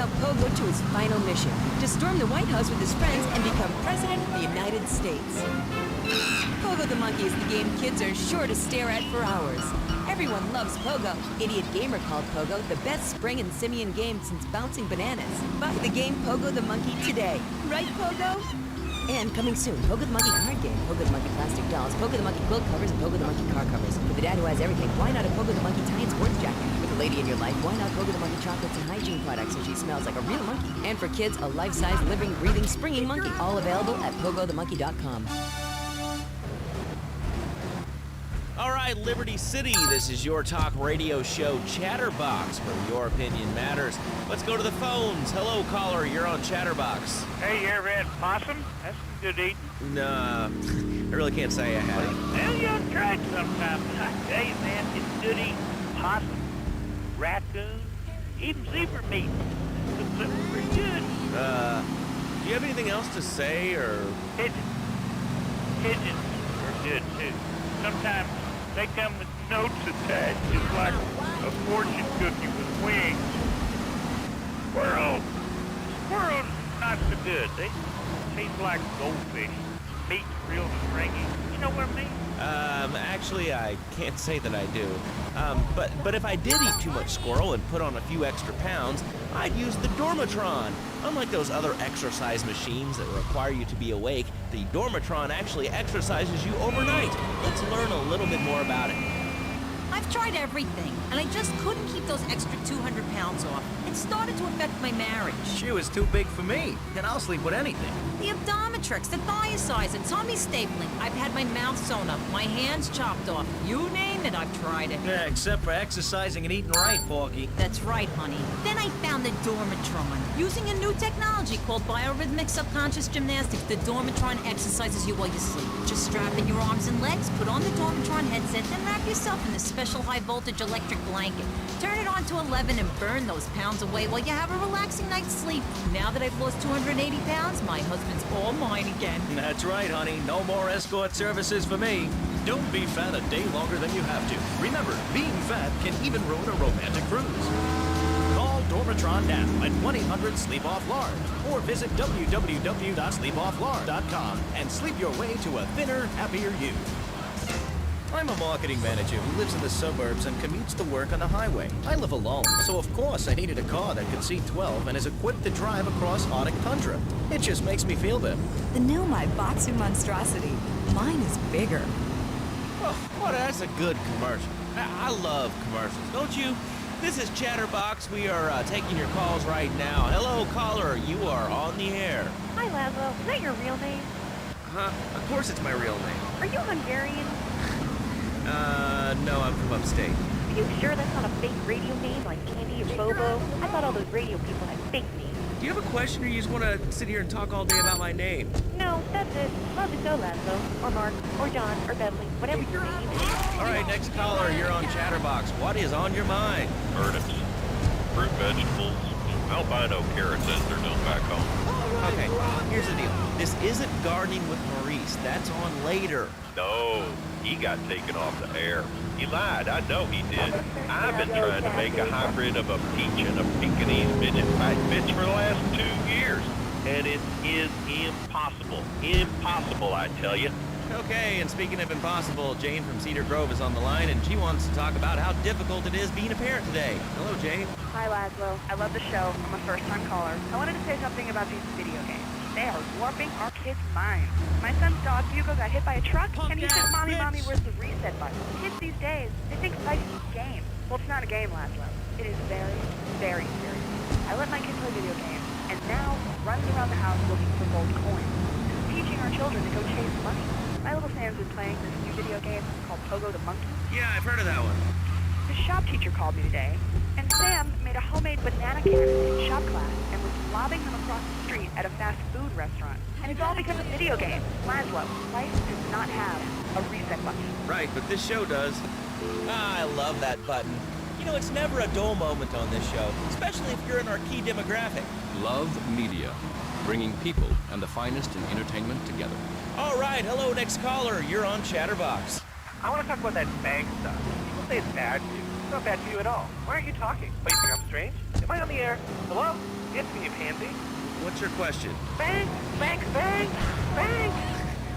help Pogo to his final mission, to storm the White House with his friends and become President of the United States. Pogo the Monkey is the game kids are sure to stare at for hours. Everyone loves Pogo. Idiot Gamer called Pogo the best spring and simian game since bouncing bananas. Buy the game Pogo the Monkey today. Right, Pogo? And coming soon, Pogo the Monkey card game, Pogo the Monkey plastic dolls, Pogo the Monkey quilt covers, and Pogo the Monkey car covers. For the dad who has everything, why not a Pogo the Monkey tie and sports jacket? With a lady in your life, why not Pogo the Monkey chocolates and hygiene products so she smells like a real monkey? And for kids, a life-size, living, breathing, springing monkey. All available at pogothemonkey.com. All right, Liberty City, this is your talk radio show Chatterbox, where your opinion matters. Let's go to the phones. Hello, caller, you're on Chatterbox. Hey, you ever had possum? That's some good eating. Nah, I really can't say I had it. Well, you ought to try it sometime. I tell you, man, it's good eating. Possum, raccoon, even zebra meat. It's pretty good. Do you have anything else to say, or? Pigeons. Pigeons are good, too. Sometimes they come with notes attached, just like a fortune cookie with wings. Squirrels. Squirrels not so good. They taste like goldfish. Meat's real stringy. You know what I mean? Actually, I can't say that I do. But if I did eat too much squirrel and put on a few extra pounds, I'd use the Dormatron. Unlike those other exercise machines that require you to be awake, the Dormatron actually exercises you overnight. Let's learn a little bit more about it. I've tried everything, and I just couldn't keep those extra 200 pounds off. It started to affect my marriage. She was too big for me. Then I'll sleep with anything. The Abdometrix, the thiazide, tummy stapling. I've had my mouth sewn up, my hands chopped off. You name it, I've tried it. Yeah, except for exercising and eating right, Porky. That's right, honey. Then I found the Dormatron. Using a new technology called biorhythmic subconscious gymnastics, the Dormatron exercises you while you sleep. Just strap in your arms and legs, put on the Dormatron headset, then wrap yourself in the special high-voltage electric blanket. Turn it on to 11 and burn those pounds away while you have a relaxing night's sleep. Now that I've lost 280 pounds, my husband's all mine again. That's right, honey. No more escort services for me. Don't be fat a day longer than you have to. Remember, being fat can even ruin a romantic cruise. Call Dormatron now at 1-800-SLEEP-OFF-LARGE or visit www.sleepofflarge.com and sleep your way to a thinner, happier you. I'm a marketing manager who lives in the suburbs and commutes to work on the highway. I live alone, so of course I needed a car that could seat 12 and is equipped to drive across Arctic tundra. It just makes me feel better. The new Maibatsu monstrosity. Mine is bigger. Oh, well, that's a good commercial. I love commercials, don't you? This is Chatterbox. We are taking your calls right now. Hello, caller. You are on the air. Hi, Laszlo. Is that your real name? Huh? Of course it's my real name. Are you Hungarian? No, I'm from upstate. Are you sure that's not a fake radio name like Candy or Bobo? I thought all those radio people had fake names. Do you have a question, or you just want to sit here and talk all day about my name? No, that's it. Love to go, Laszlo. Or Mark. Or John. Or Beverly. Whatever your name is. All right, next caller, you're on Chatterbox. What is on your mind? Turnips, fruit vegetables, albino carrots as they're known back home. Okay, here's the deal. This isn't Gardening with Maurice. That's on later. No, he got taken off the air. He lied, I know he did. I've been trying to make a hybrid of a peach and a Pekingese midget fight bitch for the last 2 years. And it is impossible. Impossible, I tell you. Okay, and speaking of impossible, Jane from Cedar Grove is on the line, and she wants to talk about how difficult it is being a parent today. Hello, Jane. Hi, Laszlo. I love the show. I'm a first-time caller. I wanted to say something about these video games. They are warping our kids' minds. My son's dog, Hugo, got hit by a truck, and he says, Mommy, Mommy, where's the reset button? Kids these days, they think life is a game. Well, it's not a game, Laszlo. It is very, very serious. I let my kids play video games, and now runs around the house looking for gold coins. Teaching our children to go chase money. My little Sam's been playing this new video game called Pogo the Monkey. Yeah, I've heard of that one. The shop teacher called me today, and Sam made a homemade banana cannons in shop class and was lobbing them across the street at a fast food restaurant. And it's all because of video games. Laszlo, life does not have a reset button. Right, but this show does. I love that button. You know, it's never a dull moment on this show, especially if you're in our key demographic. Love Media, bringing people and the finest in entertainment together. All right, hello, next caller. You're on Chatterbox. I want to talk about that bank stuff. People say it's bad news. It's not bad for you at all. Why aren't you talking? Oh, you think I'm strange? Am I on the air? Hello? Answer me, you pansy. What's your question? Bang! Bang! Bang! Bang!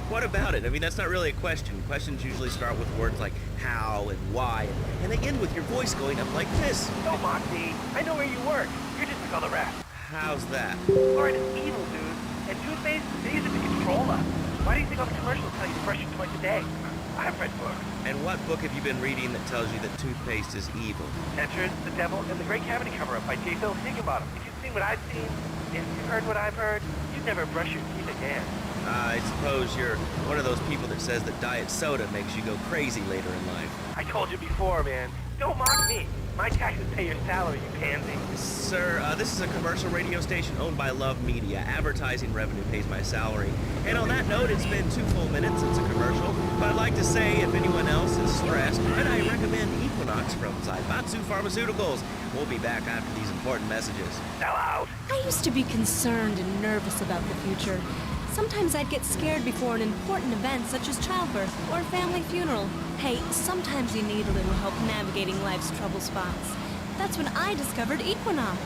What about it? I mean, that's not really a question. Questions usually start with words like how and why, and they end with your voice going up like this. Don't mock me. I know where you work. You're just like all the rest. How's that? Fluoride is evil, dude. And toothpaste, they use it to control us. Why do you think all the commercials tell you to brush it twice a day? I've read books. And what book have you been reading that tells you that toothpaste is evil? Tetris, The Devil, and the Great Cavity Cover-Up by J. Phil Higginbottom. If you've seen what I've seen, if you've heard what I've heard, you'd never brush your teeth again. I suppose you're one of those people that says that diet soda makes you go crazy later in life. I told you before, man. Don't mock me. My taxes pay your salary, you pansy. Sir, this is a commercial radio station owned by Love Media. Advertising revenue pays my salary. And on that note, it's been 2 full minutes since a commercial. But I'd like to say, if anyone else is stressed, then I recommend Equinox from Zaibatsu Pharmaceuticals. We'll be back after these important messages. Sell out. I used to be concerned and nervous about the future. Sometimes I'd get scared before an important event such as childbirth or a family funeral. Hey, sometimes you need a little help navigating life's trouble spots. That's when I discovered Equinox.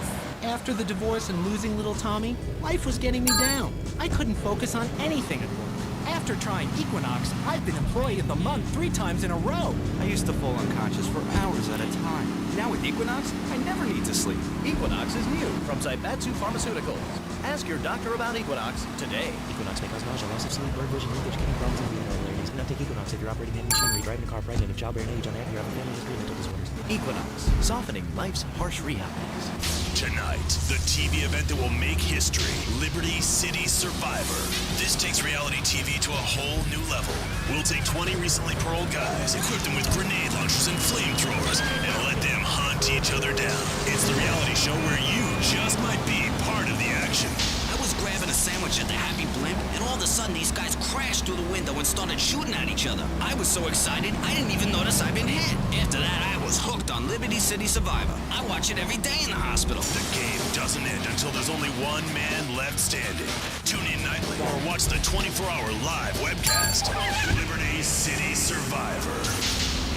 After the divorce and losing little Tommy, life was getting me down. I couldn't focus on anything at work. After trying Equinox, I've been Employee of the Month 3 times in a row. I used to fall unconscious for hours at a time. Now with Equinox, I never need to sleep. Equinox is new from Zaibatsu Pharmaceuticals. Ask your doctor about Equinox today. Equinox may cause nausea, loss of sleep, blurred vision, leakage, kidney problems, and renal areas. Do not take Equinox if you're operating heavy machinery, driving a car pregnant, if childbearing age, unhappy, or have a family history of mental disorders. Equinox, softening life's harsh realities. Tonight, the TV event that will make history, Liberty City Survivor. This takes reality TV to a whole new level. We'll take 20 recently paroled guys, equip them with grenade launchers and flamethrowers, and let them hunt each other down. It's the reality show where you just might be part of the action. I was grabbing a sandwich at the Happy Blimp, and all of a sudden these guys crashed through the window and started shooting at each other. I was so excited, I didn't even notice I'd been hit. After that, I was hooked on Liberty City Survivor. I watch it every day in the hospital. The game doesn't end until there's only one man left standing. Tune in nightly or watch the 24-hour live webcast. Liberty City Survivor.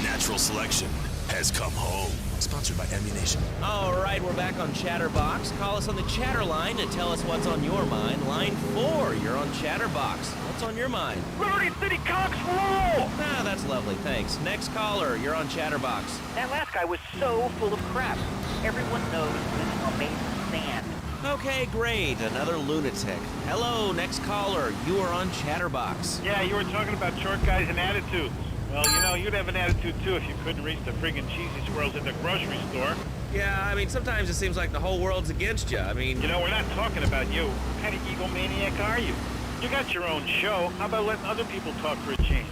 Natural selection has come home. Sponsored by Ammunition. All right, we're back on Chatterbox. Call us on the chatter line to tell us what's on your mind. Line 4, you're on Chatterbox. What's on your mind? Liberty City Cox rule! Ah, that's lovely, thanks. Next caller, you're on Chatterbox. That last guy was so full of crap. Everyone knows this is made from sand. Okay, great. Another lunatic. Hello, next caller. You are on Chatterbox. Yeah, you were talking about short guys and attitudes. Well, you know, you'd have an attitude, too, if you couldn't reach the friggin' cheesy squirrels at the grocery store. Yeah, I mean, sometimes it seems like the whole world's against you. I mean... You know, we're not talking about you. What kind of egomaniac are you? You got your own show. How about letting other people talk for a change?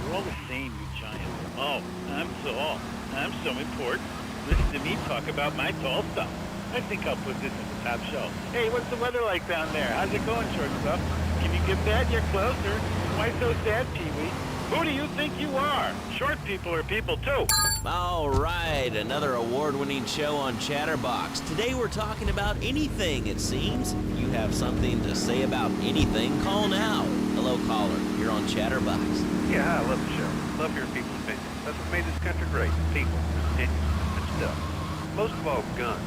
We're all the same, you giant. Oh, I'm so important. Listen to me talk about my tall stuff. I think I'll put this at the top shelf. Hey, what's the weather like down there? How's it going, short stuff? Can you get that? You're closer. Why so sad, Pee-wee? Who do you think you are? Short people are people, too. All right, another award-winning show on Chatterbox. Today we're talking about anything, it seems. If you have something to say about anything, call now. Hello, caller. You're on Chatterbox. Yeah, I love the show. Love hearing people's opinions. That's what made this country great. People, opinions, and stuff. Most of all, guns.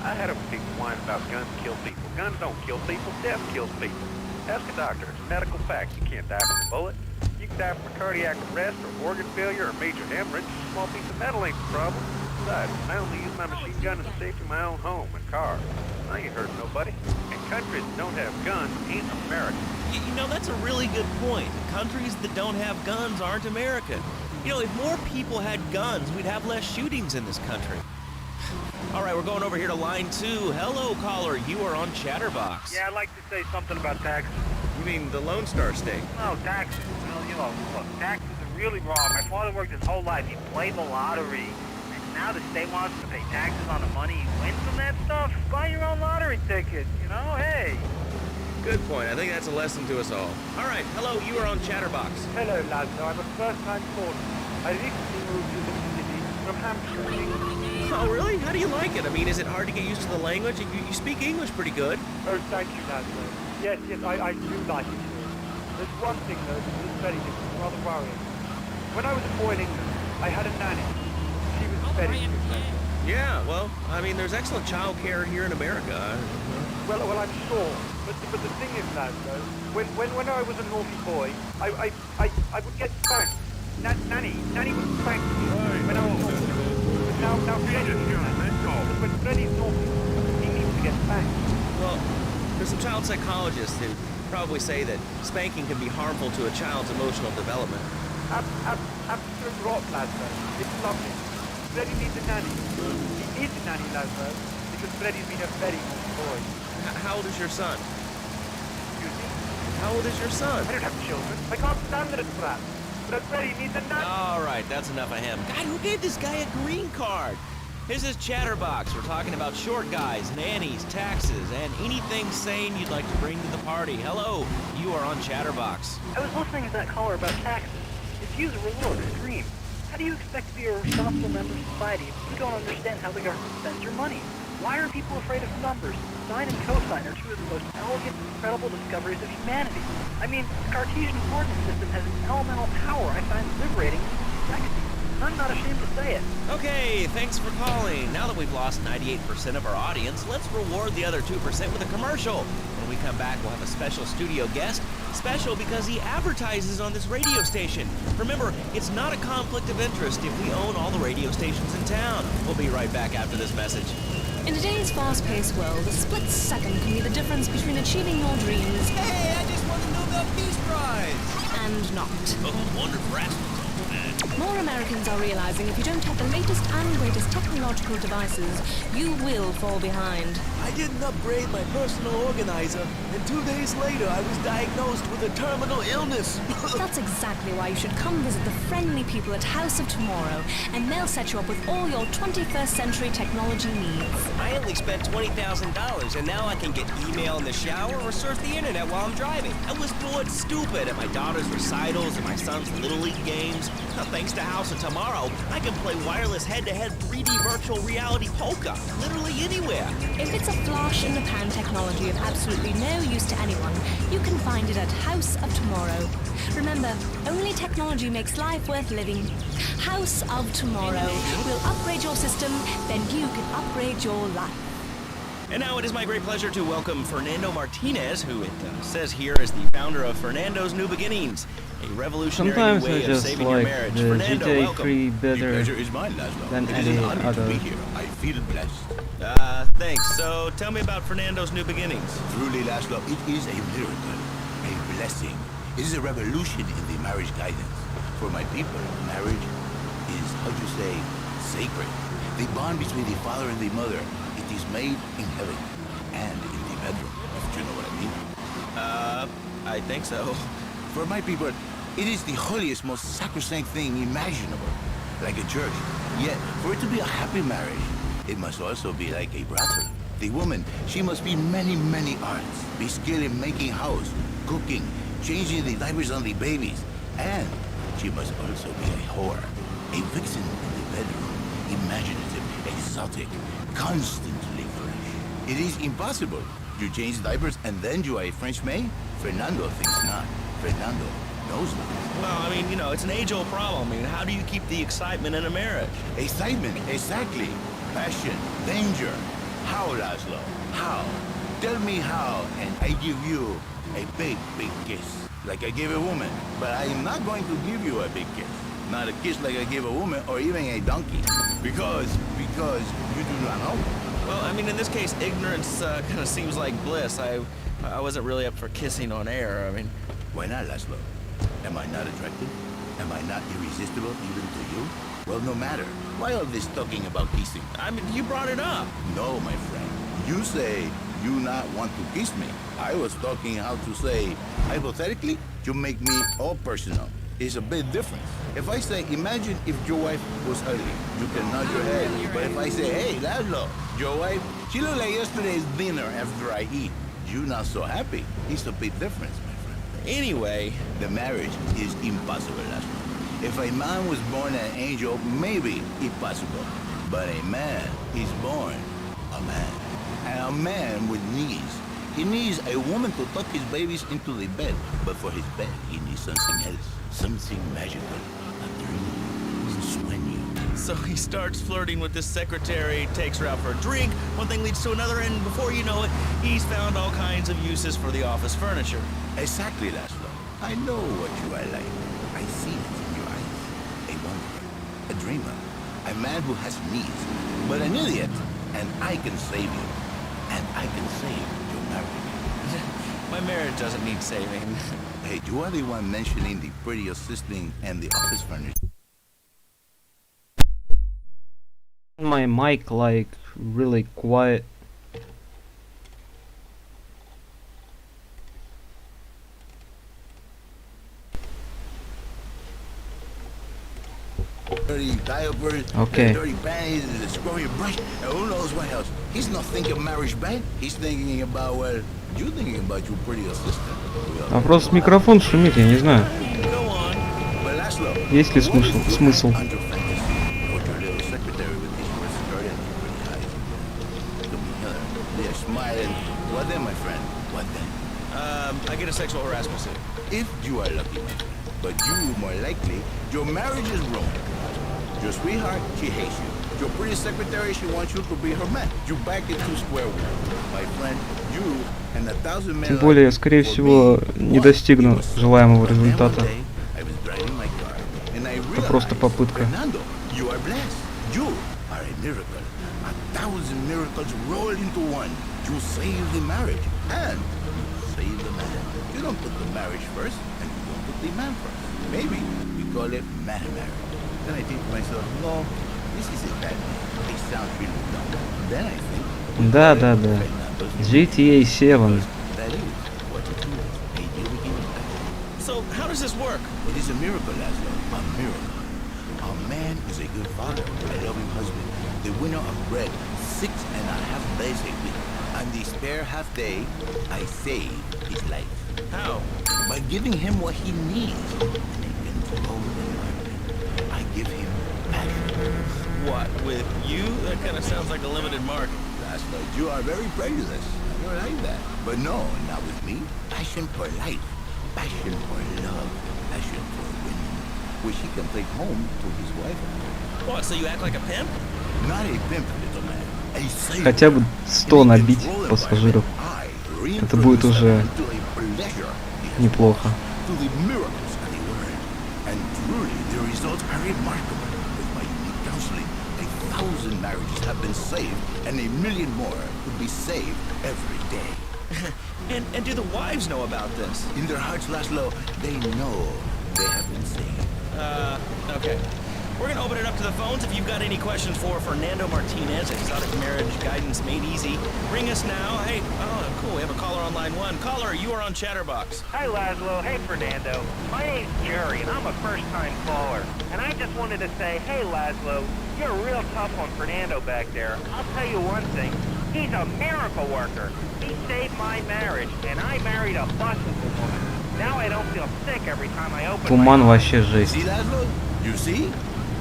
I had people whine about guns kill people. Guns don't kill people. Death kills people. Ask a doctor. It's a medical fact. You can't die from a bullet. You can die from a cardiac arrest or organ failure or major hemorrhage. A small piece of metal ain't the problem. Besides, I only use my machine gun in the safety of my own home and car. I ain't hurting nobody. And countries that don't have guns ain't American. You know, that's a really good point. Countries that don't have guns aren't American. You know, if more people had guns, we'd have less shootings in this country. All right, we're going over here to line 2. Hello, caller. You are on Chatterbox. Yeah, I'd like to say something about taxes. You mean the Lone Star State? No, taxes. Well, you know, look, taxes are really wrong. My father worked his whole life. He played the lottery. And now the state wants to pay taxes on the money he wins from that stuff. Buy your own lottery ticket, you know? Hey. Good point. I think that's a lesson to us all. All right, hello. You are on Chatterbox. Hello, lads. I'm a first-time caller. I recently moved to the city from Hampshire, England. Oh, really? How do you like it? I mean, is it hard to get used to the language? You speak English pretty good. Oh, thank you, lads. Yes, I do like it here. There's one thing, though, that is very different, rather worrying. When I was a boy in England, I had a nanny. She was very few, Laszlo. Yeah, well, I mean, there's excellent child care here in America. Well, I'm sure. But the thing is, Laszlo, when I was a naughty boy, I would get spanked. Nanny would spank me when I was naughty. But now when Freddy's naughty, he needs to get spanked. Well, there's some child psychologists who probably say that spanking can be harmful to a child's emotional development. Absolute rot, Laszlo. It's lovely. Freddy needs a nanny. He needs a nanny, Laszlo, because Freddy's been a very naughty boy. How old is your son? Excuse me? How old is your son? I don't have children. I can't stand that it's crap. But Freddy needs a nanny. All right, that's enough of him. God, who gave this guy a green card? This is Chatterbox. We're talking about short guys, nannies, taxes, and anything sane you'd like to bring to the party. Hello, you are on Chatterbox. I was listening to that caller about taxes. His views are a little extreme. How do you expect to be a responsible member of society if you don't understand how the government spends your money? Why are people afraid of numbers? Sine and cosine are two of the most elegant, incredible discoveries of humanity. I mean, the Cartesian coordinate system has an elemental power I find liberating and sexy. I'm not ashamed to say it. Okay, thanks for calling. Now that we've lost 98% of our audience, let's reward the other 2% with a commercial. When we come back, we'll have a special studio guest. Special because he advertises on this radio station. Remember, it's not a conflict of interest if we own all the radio stations in town. We'll be right back after this message. In today's fast-paced world, a split second can be the difference between achieving your dreams. Hey, I just won the Nobel Peace Prize! And not. Oh, wonderful rascals. More Americans are realizing if you don't have the latest and greatest technological devices, you will fall behind. I didn't upgrade my personal organizer, and 2 days later I was diagnosed with a terminal illness. That's exactly why you should come visit the friendly people at House of Tomorrow, and they'll set you up with all your 21st century technology needs. I only spent $20,000, and now I can get email in the shower or surf the internet while I'm driving. I was bored stupid at my daughter's recitals and my son's Little League games. Now, thanks to House of Tomorrow, I can play wireless head-to-head 3D virtual reality poker literally anywhere. If it's a flash-in-the-pan technology of absolutely no use to anyone, you can find it at House of Tomorrow. Remember, only technology makes life worth living. House of Tomorrow will upgrade your system, then you can upgrade your life. And now it is my great pleasure to welcome Fernando Martinez, who it says here is the founder of Fernando's New Beginnings, a revolutionary Sometimes new way I of just saving your like marriage. the Fernando, GTA welcome. 3 better is mine, Laszlo. than It is an any honor other. to be here. I feel blessed. Thanks. So tell me about Fernando's New Beginnings. Truly, Laszlo, it is a miracle, a blessing. It is a revolution in the marriage guidance. For my people, marriage is, how do you say, sacred. The bond between the father and the mother, it is made in heaven and in the bedroom, if you know what I mean. I think so. For my people, it is the holiest, most sacrosanct thing imaginable, like a church. Yet, for it to be a happy marriage, it must also be like a brothel. The woman, she must be many, many arts. Be skilled in making house, cooking, changing the diapers on the babies. And she must also be a whore, a vixen in the bedroom, imaginative, exotic, constantly fresh. It is impossible. You change diapers and then you are a French maid? Fernando thinks not. Fernando knows not. Well, I mean, you know, it's an age-old problem. I mean, how do you keep the excitement in a marriage? Excitement, exactly. Passion, danger. How, Laszlo? How? Tell me how, and I give you a big, big kiss. Like I give a woman. But I am not going to give you a big kiss. Not a kiss like I give a woman or even a donkey. Because you do not know. Well, I mean, in this case, ignorance kind of seems like bliss. I wasn't really up for kissing on air. I mean... Why not, Laszlo? Am I not attractive? Am I not irresistible even to you? Well, no matter. Why all this talking about kissing? I mean, you brought it up. No, my friend. You say you not want to kiss me. I was talking how to say, hypothetically, you make me all personal. It's a bit different. If I say, imagine if your wife was ugly, you can nod your head. But if I say, hey, Laszlo, your wife, she looked like yesterday's dinner after I eat. You not so happy. It's a big difference, my friend. Anyway, the marriage is impossible, Laszlo. If a man was born an angel, maybe it's possible. But a man is born a man. And a man with needs. He needs a woman to tuck his babies into the bed. But for his bed, he needs something else. Something magical. A dream. Sueño. So he starts flirting with this secretary, takes her out for a drink, one thing leads to another, and before you know it, he's found all kinds of uses for the office furniture. Exactly, Laszlo. I know what you are like. I see it in your eyes. A wanderer, a dreamer, a man who has needs, but an idiot. And I can save you. And I can save your marriage. My marriage doesn't need saving. Hey, you are the one mentioning the pretty assisting and the office furniture. My mic like really quiet. Dirty diapers, Okay. dirty panties, and a screwy brush, and who knows what else. He's not thinking marriage bad. He's thinking about, well, you thinking about your pretty assistant. А просто микрофон шумит, я не знаю. But Laszlo, Есть ли смысл? They're smiling. What then, my friend? What then? I get a sexual harassment suit. If you are lucky, but you more likely, your marriage is ruined. Your sweetheart, she hates you. Your pretty secretary, she wants you to be her man. You back into square one. My friend, you and 1,000 men. Тем более, скорее всего, не достигну желаемого результата. Это просто попытка. Fernando, you are blessed. You are a miracle. 1,000 miracles roll into one. You save the marriage and save the man. You don't put the marriage first, and you don't put the man first. Maybe we call it man marriage. Then I think to myself, no, this is a bad name. It sounds really dumb. Then I think, Да. GTA 7. that is what it is. Maybe we can do that. So, how does this work? It is a miracle, Laszlo. A miracle. A man is a good father, a loving husband, the winner of bread 6.5 days a week. On the spare half day, I save his life. How? By giving him what he needs in a controlled environment. I give him passion. What, with you? That kind of sounds like a limited market. Laszlo, you are very prejudiced. I don't like that. But no, not with me. Passion for life. Passion for love. Passion for women. Which he can take home to his wife. What, so you act like a pimp? Not a pimp, little man. A savior. Хотя бы 100 набить пассажиров. Это будет уже неплохо. To the miracles of the word. And truly, the results are remarkable. With my unique counseling, 1,000 marriages have been saved, and 1,000,000 more could be saved every day. And do the wives know about this? In their hearts, Laszlo, they know they have been saved. Okay. We're gonna open it up to the phones. If you've got any questions for Fernando Martinez, Exotic Marriage Guidance Made Easy, ring us now. Hey, oh, cool, we have a caller on line 1. Caller, you are on Chatterbox. Hi, Laszlo. Hey, Fernando. My name's Jerry, and I'm a first-time caller. And I just wanted to say, hey, Laszlo, you're real tough on Fernando back there. I'll tell you one thing. He's a miracle worker. He saved my marriage, and I married a bustable woman. Now I don't feel sick every time I open Туман my вообще жесть. See, Laszlo? You see?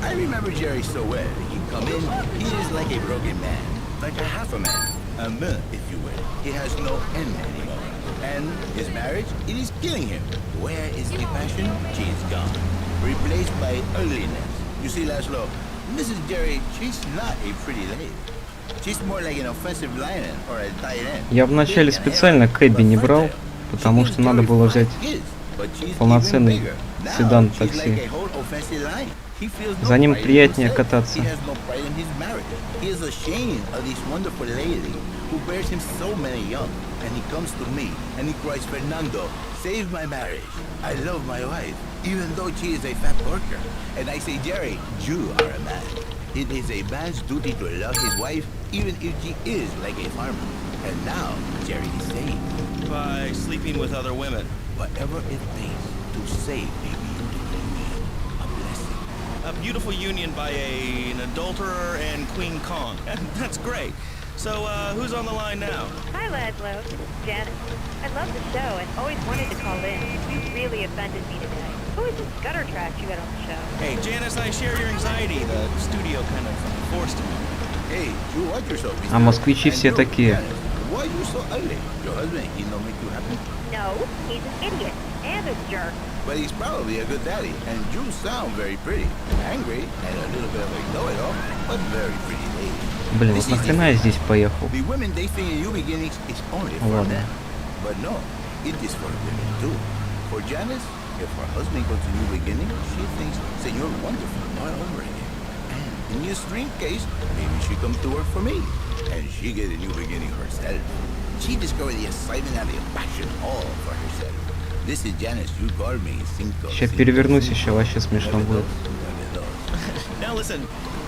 I remember Jerry so well. He come in, he is like a broken man, like a half a man, a man, if you will. He has no end anymore. And his marriage, it is killing him. Where is the passion? She is gone, replaced by ugliness. You see, Laszlo, Mrs. Jerry, she's not a pretty lady. She's more like an offensive lion or a tight end. Я вначале специально Кэбби не брал, потому что надо было взять полноценный седан такси. За ним приятнее кататься. Save my marriage. I love my wife, even though she is a fat worker. And I say, Jerry, you are a man. It is a man's duty to love his wife, even if she is like a farmer. And now, Jerry is saved. By sleeping with other women. Whatever it takes to save a beautiful union. A blessing. A beautiful union by an adulterer and Queen Kong. That's great. So, who's on the line now? Hi, Laszlo. This is Janet. I love the show and always wanted to call in. You really offended me today. Who is this gutter trash you got on the show? Hey, Janice, I share your anxiety. The studio kind of forced it. Hey, you watch yourself. А москвичи все такие. Why are you so ugly? Your husband, he don't make you happy? No, he's an idiot and a jerk. But he's probably a good daddy, and you sound very pretty. Angry, and a little bit of a know-it-all, but very pretty lady. Блин, вот нахрена я здесь поехал? The women they think in new beginnings is only for Ладно. men. But no, it is for women too. For Janice, if her husband goes to new beginning, she thinks, Senor Wonderful all over again. And in your extreme case, maybe she come to work for me, and she get a new beginning herself. She discovered the excitement and the passion all for herself. This is Janice, you call me Cinco. Сейчас перевернусь еще, вообще смешно будет. Now listen,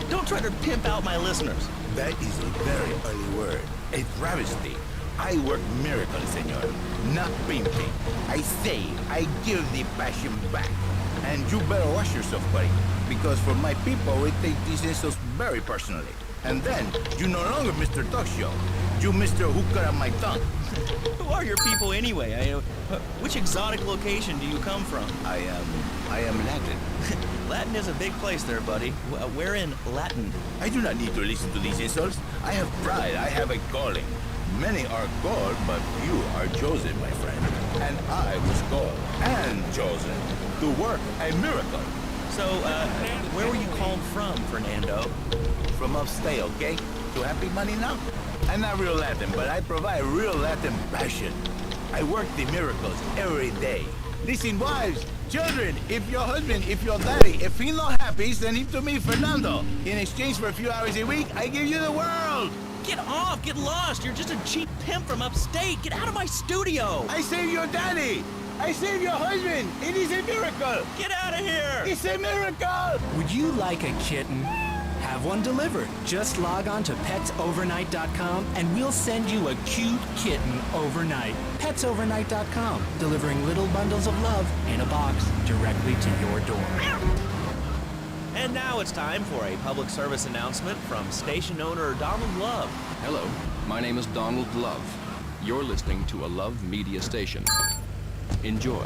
don't try to pimp out my listeners. That is a very early word. A travesty. I work miracles, senor. Not pimping. I say, I give the passion back. And you better watch yourself, buddy. Because for my people, we take these insults very personally. And then, you no longer Mr. Talk Show. You Mr. Who Cut Out My Tongue. Who are your people anyway? Which exotic location do you come from? I am Latin. Latin is a big place there, buddy. Where in Latin? I do not need to listen to these insults. I have pride. I have a calling. Many are called, but you are chosen, my friend. And I was called and chosen to work a miracle. So, where were you called from, Fernando? From upstate, okay? To happy money now? I'm not real Latin, but I provide real Latin passion. I work the miracles every day. Listen, wives, children, if your husband, if your daddy, if he's not happy, send him to me, Fernando. In exchange for a few hours a week, I give you the world. Get off! Get lost! You're just a cheap pimp from upstate! Get out of my studio! I saved your daddy! I saved your husband! It is a miracle! Get out of here! It's a miracle! Would you like a kitten? Have one delivered. Just log on to petsovernight.com and we'll send you a cute kitten overnight. Petsovernight.com, delivering little bundles of love in a box directly to your door. And now it's time for a public service announcement from station owner Donald Love. Hello, my name is Donald Love. You're listening to a Love Media station. Enjoy.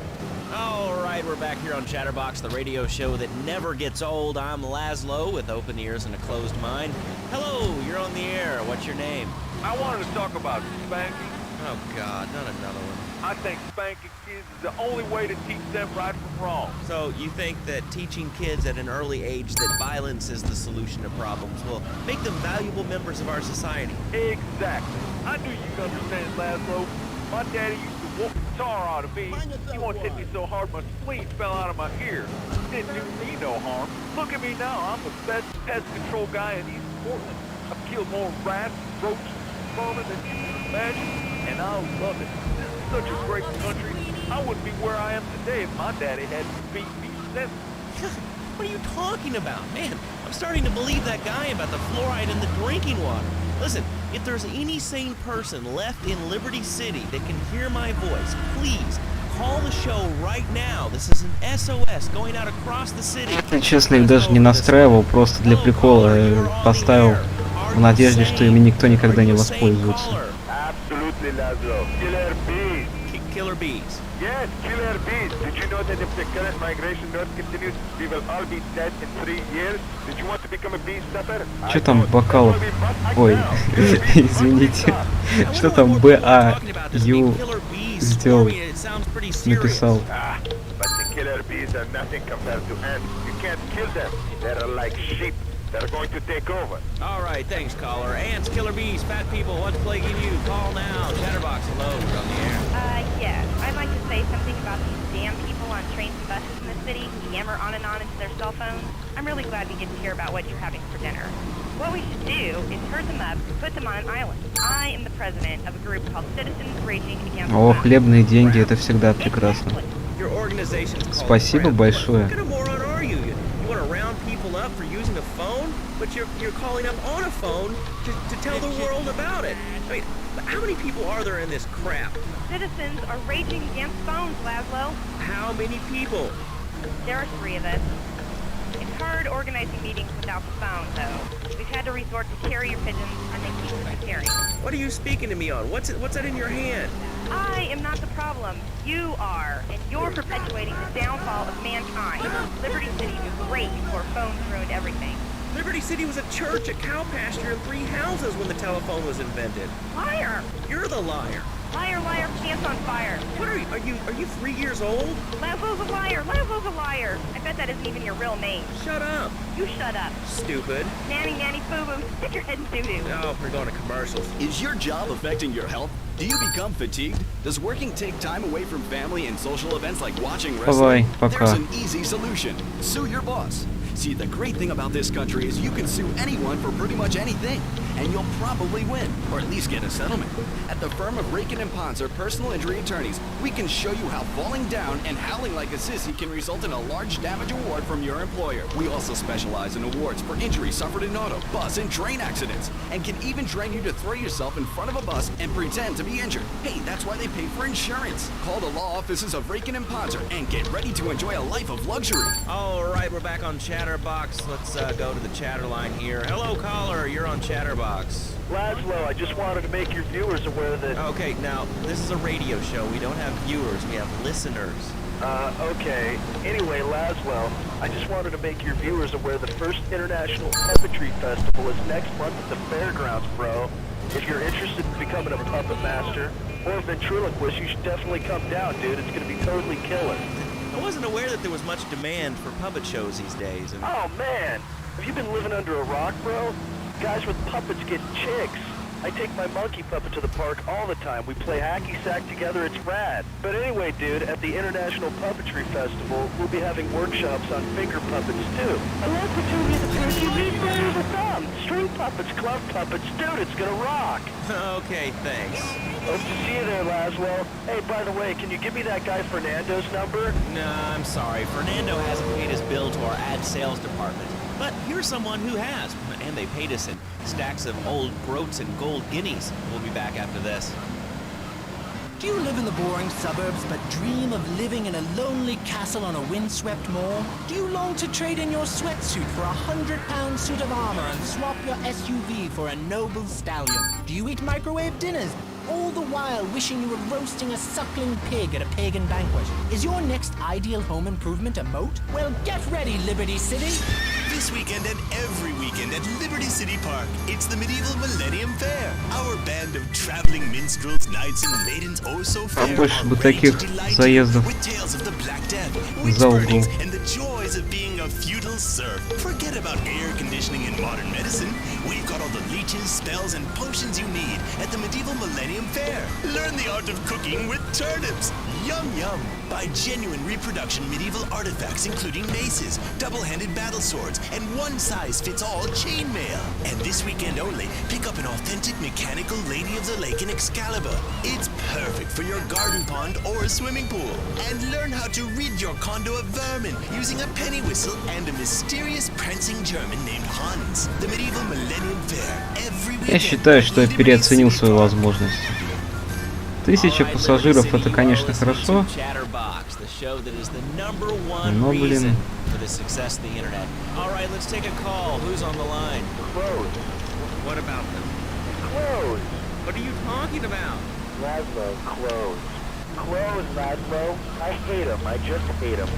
All right, we're back here on Chatterbox, the radio show that never gets old. I'm Laszlo with open ears and a closed mind. Hello, you're on the air. What's your name? I wanted to talk about spanking. Oh, God, not another one. I think spanking kids is the only way to teach them right from wrong. So you think that teaching kids at an early age that violence is the solution to problems will make them valuable members of our society? Exactly. I knew you'd understand, Laszlo. My daddy used to whoop the tar out of me. He once hit me so hard my spleen fell out of my ear. Didn't do me no harm. Look at me now. I'm the best pest control guy in East Portland. I've killed more rats, roaches, and vermin than you can imagine, and I love it. This is such a great country. I wouldn't be where I am today if my daddy hadn't beat me senseless. What are you talking about? Man, I'm starting to believe that guy about the fluoride in the drinking water. Listen, if there's any sane person left in Liberty City that can hear my voice, please call the show right now. This is an SOS going out across the city. Честно, их даже не настраивал, просто для прикола поставил в надежде, что ими никто никогда не воспользуется. Absolutely, Laszlo. Killer bees. Killer bees. Yes, killer bees. Did you know that if the current migration rate continues, we will all be dead in 3 years? Did you want to become a bee stuffer? Что там Бакалов? Ой, извините. Что там БАЮ сделал? Написал. But the killer bees are nothing compared to ants. You can't kill them. They're like sheep. They're going to take over. All right, thanks, caller. Ants, killer bees, fat people, what's plaguing you? Call now. Chatterbox, hello, you're on the air. Yes. I'd like to say something about these damn people on trains and buses in the city who yammer on and on into their cell phones. I'm really glad we get to hear about what you're having for dinner. What we should do is herd them up and put them on an island. I am the president of a group called Citizens Raging Against О, хлебные деньги, это всегда прекрасно. Спасибо большое. Up for using a phone, but you're calling up on a phone to tell the world about it. I mean, how many people are there in this crap? Citizens are raging against phones, Laszlo. How many people? There are 3 of us. It's hard organizing meetings without the phone, though. We've had to resort to carrier pigeons, and they keep us carrying. What are you speaking to me on? What's that in your hand? I am not the problem. You are, and you're perpetuating the downfall of mankind. Liberty City was great before phones ruined everything. Liberty City was a church, a cow pasture, and 3 houses when the telephone was invented. Liar! You're the liar. Liar, liar, pants on fire. What are you 3 years old? Laszlo's a liar. Laszlo's a liar. I bet that isn't even your real name. Shut up. You shut up. Stupid. Nanny, nanny, boo-boo. Stick your head in doo-doo. Oh, we're going to commercials. Is your job affecting your health? Do you become fatigued? Does working take time away from family and social events like watching wrestling? There's an easy solution. Sue your boss. See, the great thing about this country is you can sue anyone for pretty much anything, and you'll probably win, or at least get a settlement. At the firm of Rakin & Ponzer Personal Injury Attorneys, we can show you how falling down and howling like a sissy can result in a large damage award from your employer. We also specialize in awards for injuries suffered in auto, bus, and train accidents, and can even train you to throw yourself in front of a bus and pretend to be injured. Hey, that's why they pay for insurance. Call the law offices of Rakin & Ponzer and get ready to enjoy a life of luxury. All right, we're back on Chatterbox. Let's go to the chatter line here. Hello, caller. You're on Chatterbox. Laszlo, I just wanted to make your viewers aware that... Okay, now, this is a radio show. We don't have viewers. We have listeners. Okay. Anyway, Laszlo, I just wanted to make your viewers aware the first International Puppetry Festival is next month at the fairgrounds, bro. If you're interested in becoming a puppet master or a ventriloquist, you should definitely come down, dude. It's going to be totally killer. I wasn't aware that there was much demand for puppet shows these days. And... Oh, man. Have you been living under a rock, bro? Guys with puppets get chicks. I take my monkey puppet to the park all the time. We play hacky sack together. It's rad. But anyway, dude, at the International Puppetry Festival, we'll be having workshops on finger puppets, too. I love the two of the turkey meat under the thumb. String puppets, glove puppets. Dude, it's gonna rock. Okay, thanks. Hope to see you there, Laszlo. Hey, by the way, can you give me that guy Fernando's number? Nah, I'm sorry. Fernando hasn't paid his bill to our ad sales department. But here's someone who has, and they paid us in stacks of old groats and gold guineas. We'll be back after this. Do you live in the boring suburbs but dream of living in a lonely castle on a windswept moor? Do you long to trade in your sweatsuit for a 100-pound suit of armor and swap your SUV for a noble stallion? Do you eat microwave dinners, all the while wishing you were roasting a suckling pig at a pagan banquet? Is your next ideal home improvement a moat? Well, get ready, Liberty City! This weekend and every weekend at Liberty City Park, it's the Medieval Millennium Fair. Our band of traveling minstrels, knights, and maidens oh so fair Побольше бы таких заездов with tales of the Black Death, за угол. burnings, and the joys of being a feudal serf. Forget about air conditioning and modern medicine. We've got all the leeches, spells, and potions you need at the Medieval Millennium Fair. Learn the art of cooking with turnips. Yum yum. Buy genuine reproduction medieval artifacts including maces, double-handed battle swords, and one-size-fits-all chainmail. And this weekend only, pick up an authentic mechanical Lady of the Lake in Excalibur. It's perfect for your garden pond or swimming pool. And learn how to rid your condo of vermin using a penny whistle and a mysterious prancing German named Hans. The Medieval Millennium Fair. Every weekend. Я считаю, что я переоценил свои возможности. 1000 пассажиров — это, конечно, хорошо, но, блин... For the success of the internet. All right, let's take a call. Who's on the line? Closed. What about them? Closed. What are you talking about? Laszlo, closed. Closed, Laszlo. I hate him. I just hate him.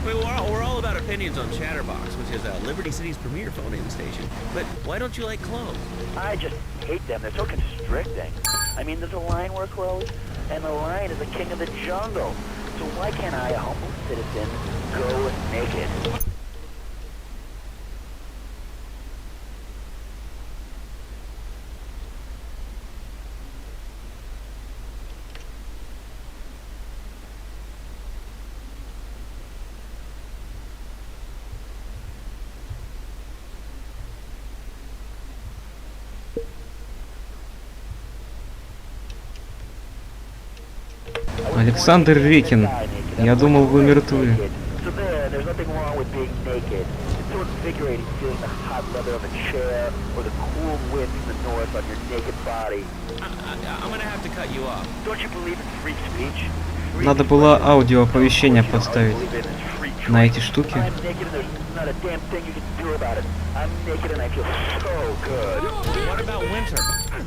Wait, we're all about opinions on Chatterbox, which is Liberty City's premier phone-in station. But why don't you like clothes? I just hate them. They're so constricting. I mean, there's a line where clothes, and the lion is the king of the jungle. So why can't I, a humble citizen, go naked? Александр Рекин, я думал, вы мертвы. So there's nothing wrong with being naked. It's so invigorating feeling the hot leather of a chair or the cool wind from the north on your naked body. I'm gonna have to cut you off. Don't you believe in free speech? Надо было аудиооповещение поставить на эти штуки. I'm naked and there's not a damn thing you can do about it. I'm naked and I feel so good. What about winter?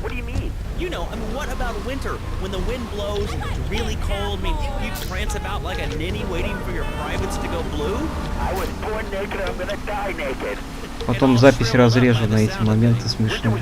What do you mean? You know, I mean, what about winter? When the wind blows and it's really cold, I mean, you prance about like a ninny waiting for your privates to go blue? I was born naked, I'm gonna die naked. Потом запись разрежу на эти моменты смешные.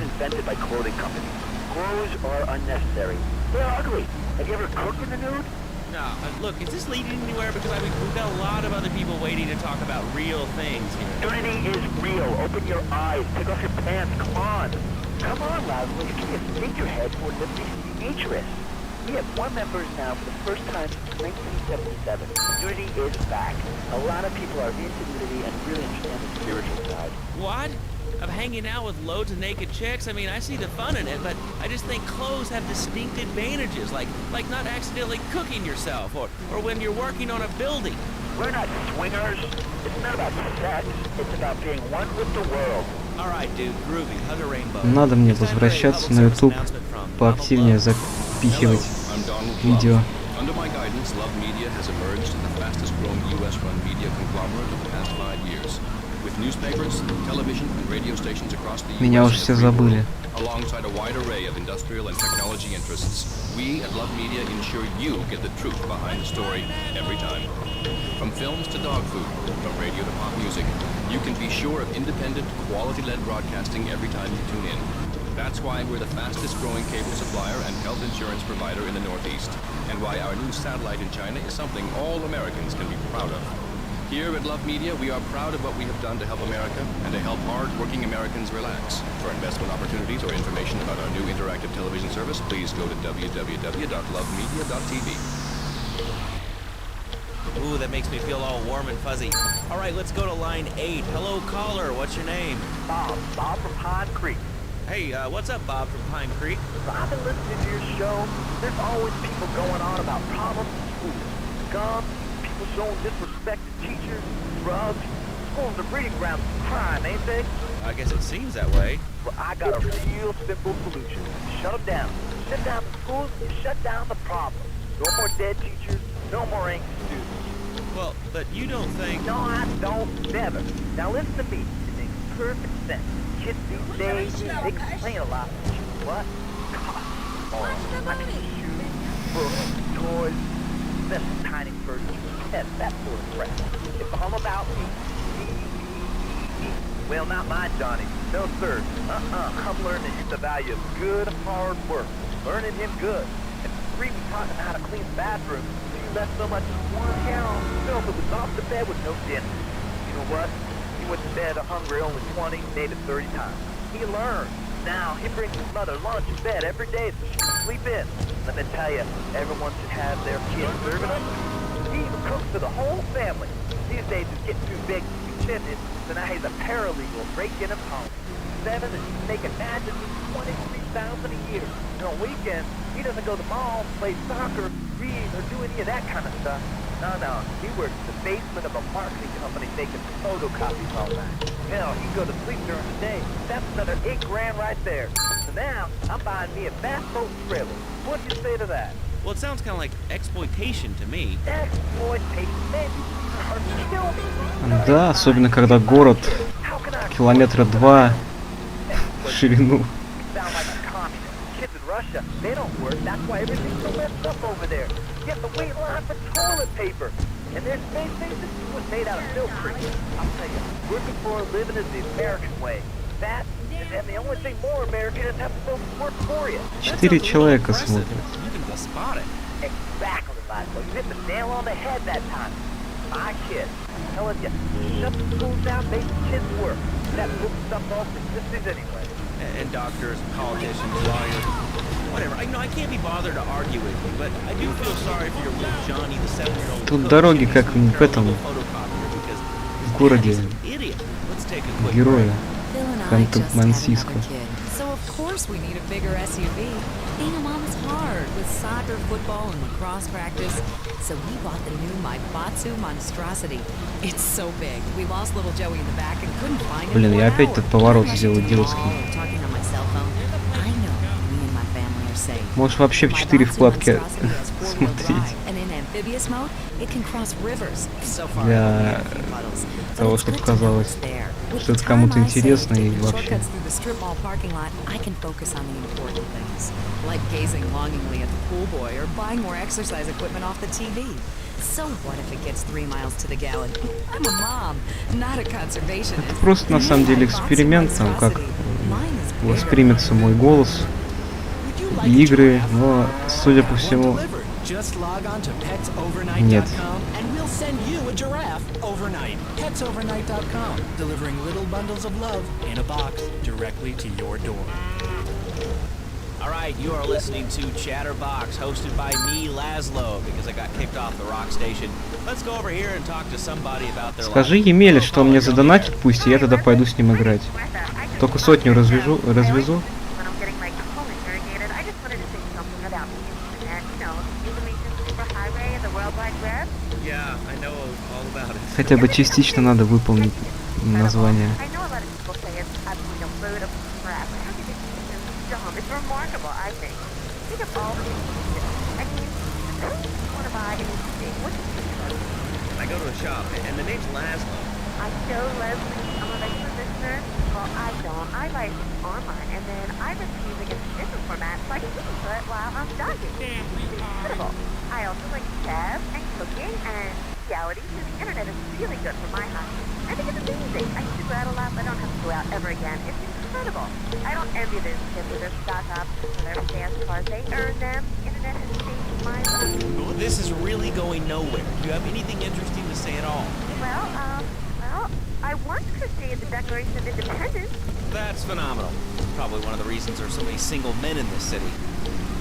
No, look, is this leading anywhere? Because I mean, we've got a lot of other people waiting to talk about real things here. Nudity is real. Open your eyes. Take off your pants. Come on. Come on, Lazarus. Give me a figurehead for Liberty Demetrius. We have more members now for the first time since 1977. Nudity is back. A lot of people are into nudity and really understand the spiritual side. What? Of hanging out with loads of naked chicks? I mean, I see the fun in it, but I just think clothes have distinct advantages, like not accidentally cooking yourself, or when you're working on a building. We're not swingers. It's not about sex. It's about being one with the world. All right, dude, groovy, hug a rainbow. Надо мне возвращаться на YouTube, поактивнее запихивать видео. Under my guidance, Love Media has emerged as the fastest growing US-run media conglomerate of the past 5 years. With newspapers, television, and radio stations across the Меня US уже все забыли. alongside a wide array of industrial and technology interests, we at Love Media ensure you get the truth behind the story every time. From films to dog food, from radio to pop music, you can be sure of independent, quality-led broadcasting every time you tune in. That's why we're the fastest growing cable supplier and health insurance provider in the Northeast, and why our new satellite in China is something all Americans can be proud of. Here at Love Media, we are proud of what we have done to help America and to help hard-working Americans relax. For investment opportunities or information about our new interactive television service, please go to www.lovemedia.tv. Ooh, that makes me feel all warm and fuzzy. All right, let's go to line 8. Hello, caller. What's your name? Bob from Pine Creek. Hey, what's up, Bob from Pine Creek? I've been listening to your show. There's always people going on about problems in school. Guns, people showing disrespect to teachers, drugs. School's the breeding ground of crime, ain't they? I guess it seems that way. Well, I got a real simple solution. Shut them down. Shut down the schools, you shut down the problem. No more dead teachers, no more angry students. Well, but you don't think... No, I don't. Never. Now listen to me. It makes perfect sense. Kids these days, they complain a lot. What? Oh, I mean, shoes, books, toys, special tiny furniture, pets, that sort of crap. It's all about me. Me. Well, not my Johnny. No, sir. I'm learning the value of good, hard work. Learning him good. And Reedy taught him how to clean the bathroom. He left so much as 1 gallon of milk that was off the bed with no dinner. You know what? He went to bed hungry only 20, maybe 30 times. He learned. Now, he brings his mother lunch in bed every day so she can sleep in. Let me tell you, everyone should have their kids serving them. He even cooks for the whole family. These days, he's getting too big to be timid, so now he's a paralegal breaking him home. 7 and he's making magically $23,000 a year. And on weekends, he doesn't go to the mall, play soccer, read, or do any of that kind of stuff. No. He works in the basement of a marketing company making photocopies all night. Hell, he can go to sleep during the day. That's another $8,000 right there. So now, I'm buying me a bass boat trailer. What do you say to that? Well, it sounds kind of like exploitation to me. Exploitation, man. Да, особенно когда город километра 2 в ширину. Kids in Russia, they don't work. That's why everything's so messed up over there. Get the wait line for toilet paper. And their space station was made out of milk cream. I'll tell you, working for a living is the American way. That, and the only thing more American is having folks work for you. 4 человека смотрят. Exactly, Laszlo. You hit the nail on the head that time. My kids. Telling you, shut the schools down, make the kids work. That book stuff off exists anyway. And doctors, politicians, lawyers, whatever. I can't be bothered to argue with you, but I do feel sorry for your little Johnny, the 7-year-old. Тут дороги как в этом в городе героя Ханты-Мансийско. So of course we need a bigger SUV. Being a mom is hard with soccer, football, and lacrosse practice. So we bought the new Maibatsu Monstrosity. It's so big. We lost little Joey in the back and couldn't find him. Блин, я опять этот поворот сделал идиотский. Можешь вообще в 4 вкладки смотреть. amphibious mode, it can cross rivers. So far, Для того, чтобы казалось, что это кому-то интересно и вообще. Shortcuts through the strip mall parking lot, I can focus on the important things, like gazing longingly at the pool boy or buying more exercise equipment off the TV. So what if it gets 3 miles to the gallon? I'm a mom, not a conservationist. Это просто на самом деле эксперимент, там, как воспримется мой голос и игры, но, судя по всему, Just log on to нет. petsovernight.com and we'll send you a giraffe overnight. Petsovernight.com, delivering little bundles of love in a box directly to your door. All right, you are listening to Chatterbox, hosted by me, Laszlo, because I got kicked off the rock station. Let's go over here and talk to somebody about their Скажи life. Емеле, что он мне задонатит, пусть, и я тогда пойду с ним играть. Только 100 развезу. Yeah, I know all about it. Хотя бы частично надо выполнить название. It's remarkable, I think. Think of all the things you do. I mean, who want to buy anything? What's your I go to a shop, and the name's Laszlo. I show Leslie. I'm a regular listener. Well, I don't. I buy things online, and then I rip music in different formats so I can listen to it while I'm jogging. It's incredible. I also like chess and cooking and reality, so the internet is really good for my hobby. I think it's amazing. I used to go out a lot, but I don't have to go out ever again. It's incredible. I don't envy those kids with their stock up for their fast cars. They earn them. The internet has changed my life. Well, this is really going nowhere. Do you have anything interesting to say at all? Well, I once crocheted the Declaration of Independence. That's phenomenal. Probably one of the reasons there's so many single men in this city.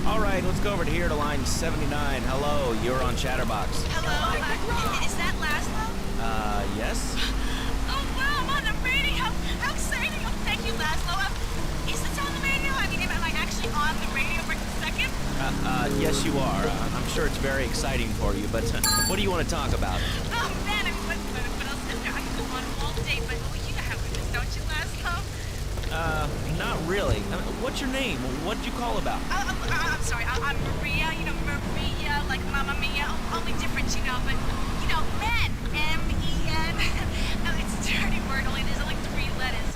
All right, let's go over here to line 79. Hello, you're on Chatterbox. Hello, is that Laszlo? Yes? Oh, wow, I'm on the radio. How exciting. Oh, thank you, Laszlo. Is this on the radio? I mean, am I actually on the radio for a second? Yes, you are. I'm sure it's very exciting for you, but what do you want to talk about? Oh, man, I mean, what else is there? I can go on all day, but you have this, don't you, Laszlo? Not really. What's your name? What'd you call about? I'm sorry, I'm Maria, Maria, like Mamma Mia, only different, but, men, M-E-N, it's a dirty word, only there's only 3 letters.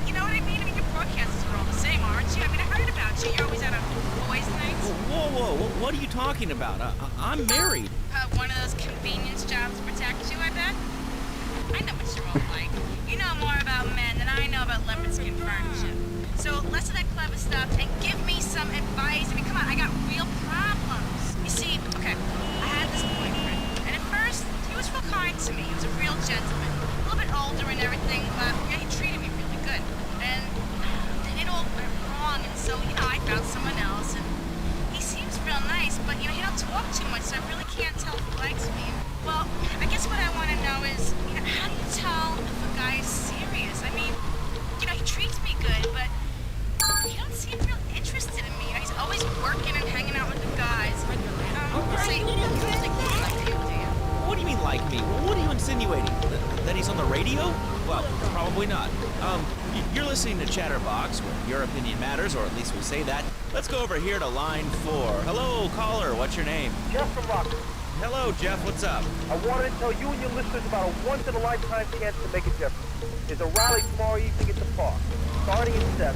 You know what I mean? I mean, your broadcasters are all the same, aren't you? I mean, I heard about you. You're always out on boys' nights. Whoa, what are you talking about? I'm married. One of those convenience jobs to protect you, I bet? I know what you're all like. You know more about men than I know about leopard skin furniture. So less of that clever stuff and give me some advice. I mean, come on, I got real problems. You see, okay, I had this boyfriend, and at first, he was real kind to me. He was a real gentleman. A little bit older and everything, but he treated me really good. And it all went wrong, and so, I found someone else, and he seems real nice, but, he don't talk too much, so I really can't tell if he likes me. Well, I guess what I want to know is, how do you tell if a guy is serious? I mean, he treats me good, but he don't seem real interested in me. He's always working and hanging out with the guys. So you don't really like him, do you? What do you mean, like me? What are you insinuating? That he's on the radio? Well, probably not. You're listening to Chatterbox, where your opinion matters, or at least we say that. Let's go over here to line 4. Hello, caller. What's your name? Jeff from Rockford. Hello, Jeff. What's up? I wanted to tell you and your listeners about a once-in-a-lifetime chance to make a difference. There's a rally tomorrow evening at the park, starting at 7.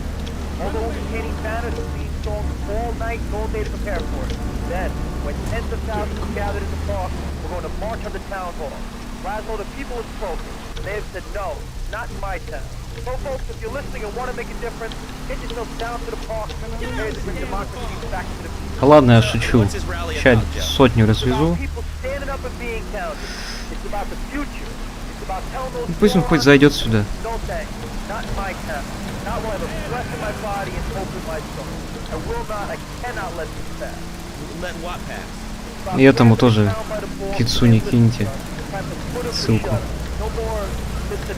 All the entertaining banners and theme songs all night and all day to prepare for it. Then, when tens of thousands are gathered in the park, we're going to march on the town hall. Laszlo, the people have spoken. They have said no, not in my town. So, folks, if you're listening and want to make a difference, get yourself down to the park and prepare to bring democracy back to the people. Ладно, я шучу. Сейчас 100 развезу. Пусть он хоть зайдет сюда. И этому тоже Кицуни киньте ссылку.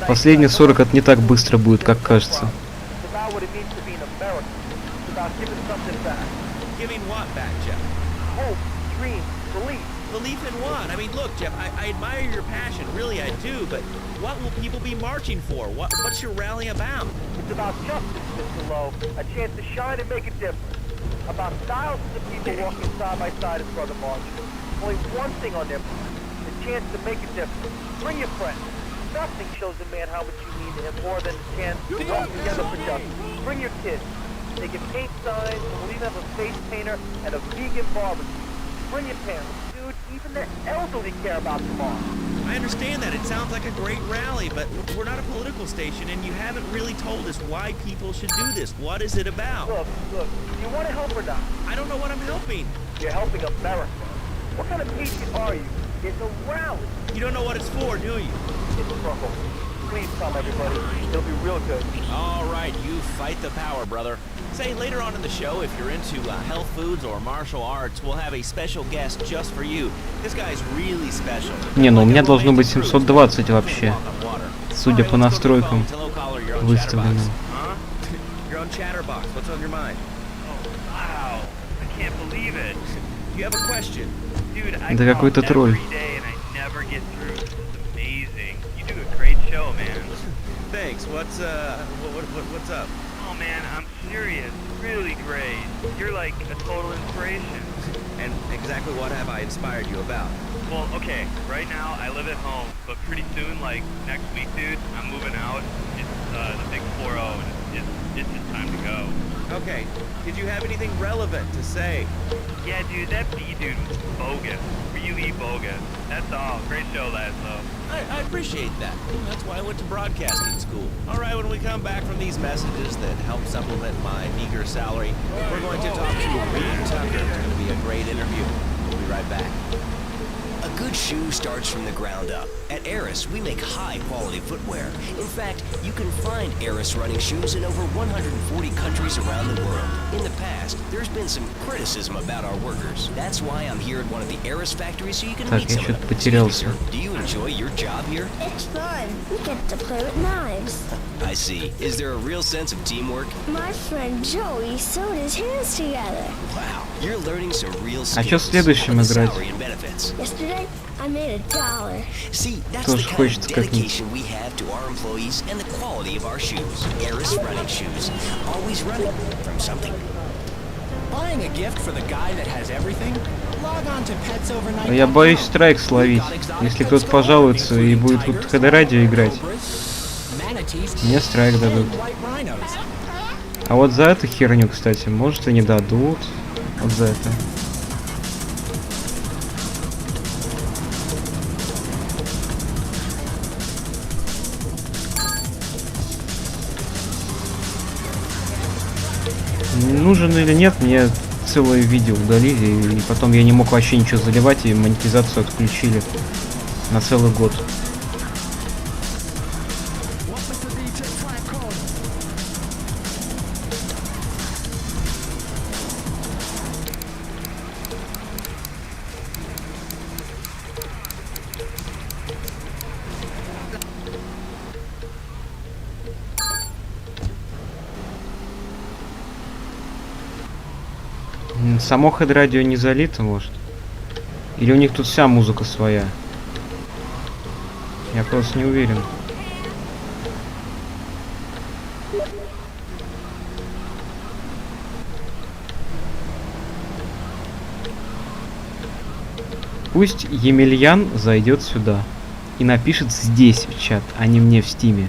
Последние 40 это не так быстро будет, как кажется. Giving what back, Jeff? Hope, dreams, belief. Belief in what? I mean, look, Jeff, I admire your passion, really I do, but what will people be marching for? What's your rally about? It's about justice, Mr. Lowe, a chance to shine and make a difference. About thousands of people walking side by side in front of the march. Only one thing on their mind, the chance to make a difference. Bring your friends. Nothing shows a man how much you mean to him more than the chance to work together for justice. Bring your kids. They can paint signs, and we'll even have a face painter and a vegan barbecue. Bring your parents. Dude, even the elderly care about tomorrow. I understand that. It sounds like a great rally, but we're not a political station, and you haven't really told us why people should do this. What is it about? Look, do you want to help or not? I don't know what I'm helping. You're helping America. What kind of patriot are you? It's a rally. You don't know what it's for, do you? It's a struggle. Please come, everybody. It'll be real good. All right, you fight the power, brother. Say, later on in the show, if you're into health foods or martial arts, we'll have a special guest just for you. This guy's really special. Не, ну у меня должно быть 720 вообще, судя по настройкам выставленным. You're on Chatterbox. What's on your mind? Oh, wow. I can't believe it. You have a question? Dude, I Да какой-то тролль. every day and I never get through. It's amazing. You do a great show, man. Thanks. What's up? Oh man, I'm serious. Really great. You're like a total inspiration. And exactly what have I inspired you about? Well, okay, right now I live at home, but pretty soon, like next week, dude, I'm moving out. It's the big 4-0, and it's just time to go. Okay, did you have anything relevant to say? Yeah, dude, that B dude was bogus. Really bogus. That's all. Great show, Laszlo. I appreciate that. That's why I went to broadcasting school. All right, when we come back from these messages that help supplement my meager salary, we're going to talk to Reed Tucker. It's going to be a great interview. We'll be right back. A good shoe starts from the ground up. At Eris, we make high-quality footwear. In fact, you can find Eris running shoes in over 140 countries around the world. In the past, there's been some criticism about our workers. That's why I'm here at one of the Eris factories so you can meet Так, я some of что-то them. потерялся. Do you enjoy your job here? It's fun. We get to play with knives. I see. Is there a real sense of teamwork? My friend Joey sewed his hands together. Wow, you're learning some real А skills. чё следующим What's the играть? salary and benefits? Yesterday, I made $1. See, that's Тоже the kind of хочется как-нибудь. dedication we have to our employees and the quality of our shoes. Eris running shoes. Always running from something. Buying a gift for the guy that has everything? Log on to Pets Я боюсь страйк словить. Если кто-то пожалуется и будет вот ХД-радио играть, мне страйк дадут. А вот за эту херню, кстати, может и не дадут. Вот за это. Нужен или нет, мне целое видео удалили, и потом я не мог вообще ничего заливать, и монетизацию отключили на целый год. Само хед-радио не залито, может? Или у них тут вся музыка своя? Я просто не уверен. Пусть Емельян зайдет сюда и напишет здесь в чат, а не мне в стиме.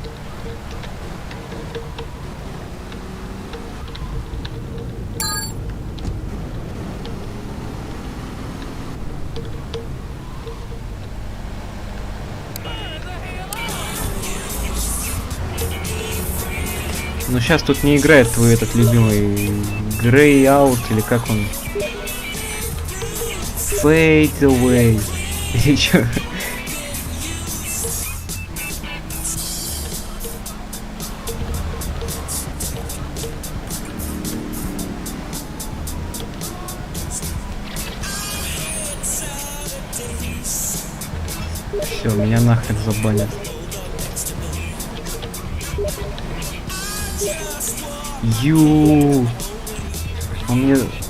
Но сейчас тут не играет твой этот любимый Grey Out, или как он? Fade Away. Или чё? Все, меня нахрен забанят.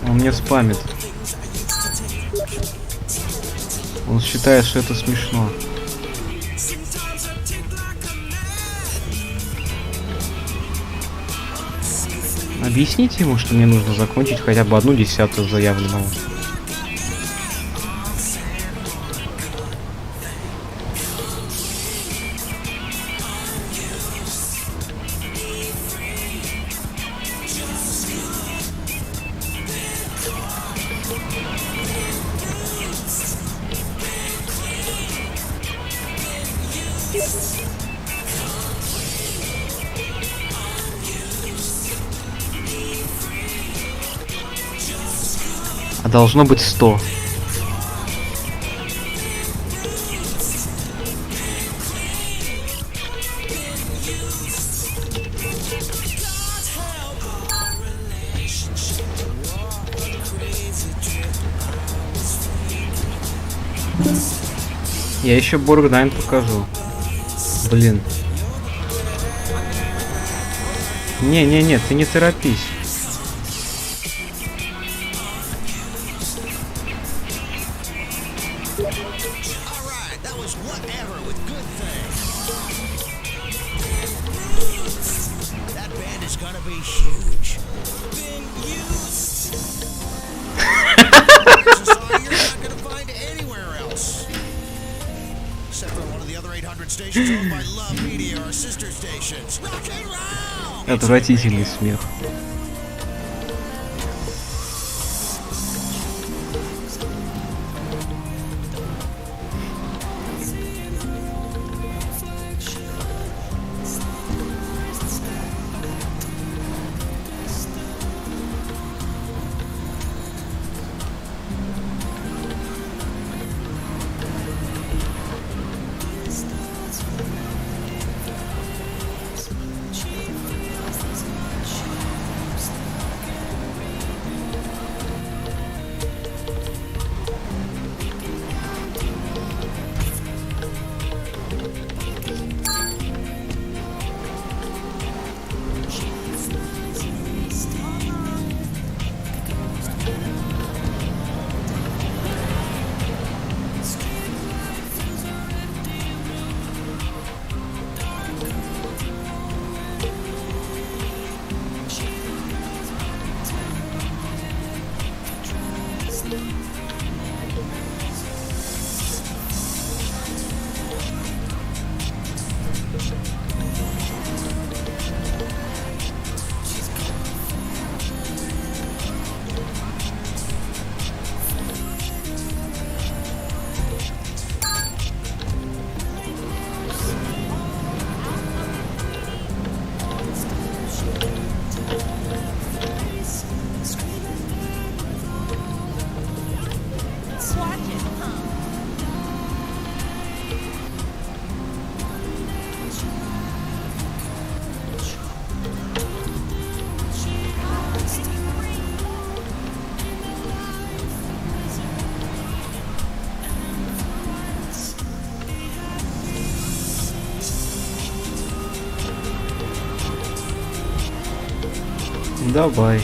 Он мне спамит. Он считает, что это смешно. Объясните ему, что мне нужно закончить хотя бы 1/10 заявленного. А должно быть 100. Я еще Боргнайн покажу. Блин. Не, ты не торопись. Отвратительный смех. Давай. It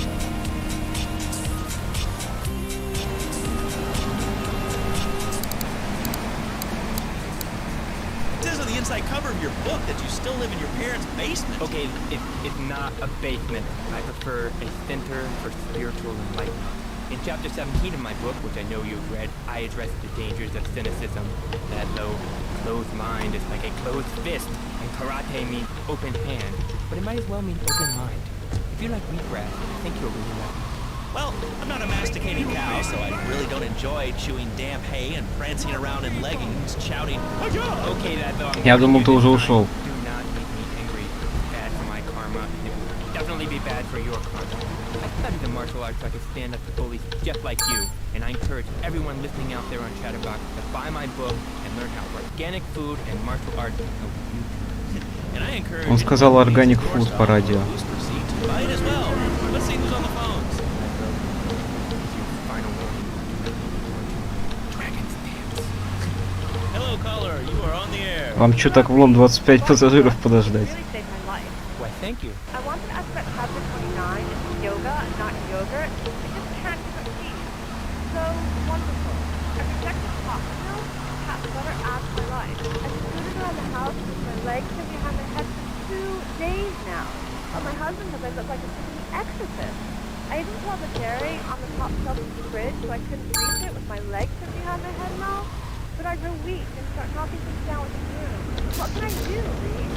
says on the inside cover of your book that you still live in your parents' basement. Okay, it's not a basement. I prefer a center for spiritual enlightenment. In chapter 17 of my book, which I know you've read, I address the dangers of cynicism. That low, closed mind is like a closed fist, and karate means open hand, but it might as well mean open mind. If you like wheatgrass, I think you'll really like it. Well, I'm not a masticating cow, so I really don't enjoy chewing damp hay and prancing around in leggings, shouting, Okay, that though. Я думал, ты уже ушел. Do not make me angry. It's bad for my karma, and it would definitely be bad for your karma. I studied the martial arts so I could stand up to bullies just like you, and I encourage everyone listening out there on Chatterbox to buy my book and learn how organic food and martial arts can help you. and I encourage Он сказал органик фуд по радио. Buy it as well. Let's see who's on the phones. Hello, caller. You are on the air. Вам что, так влом 25 пассажиров подождать? Why, thank you. I wanted to ask about chapter 29, it's yoga, not yogurt. It just can't succeed. So wonderful. I rejected cocktail, cat butter adds my life. I've scooted around the house with my legs and behind my head for 2 days now. My husband says I look like a Disney exorcist. I even saw the dairy on the top shelf of the fridge so I couldn't reach it with my legs tucked behind my head now. But I grow weak and start knocking things down with a broom. What can I do, Reed?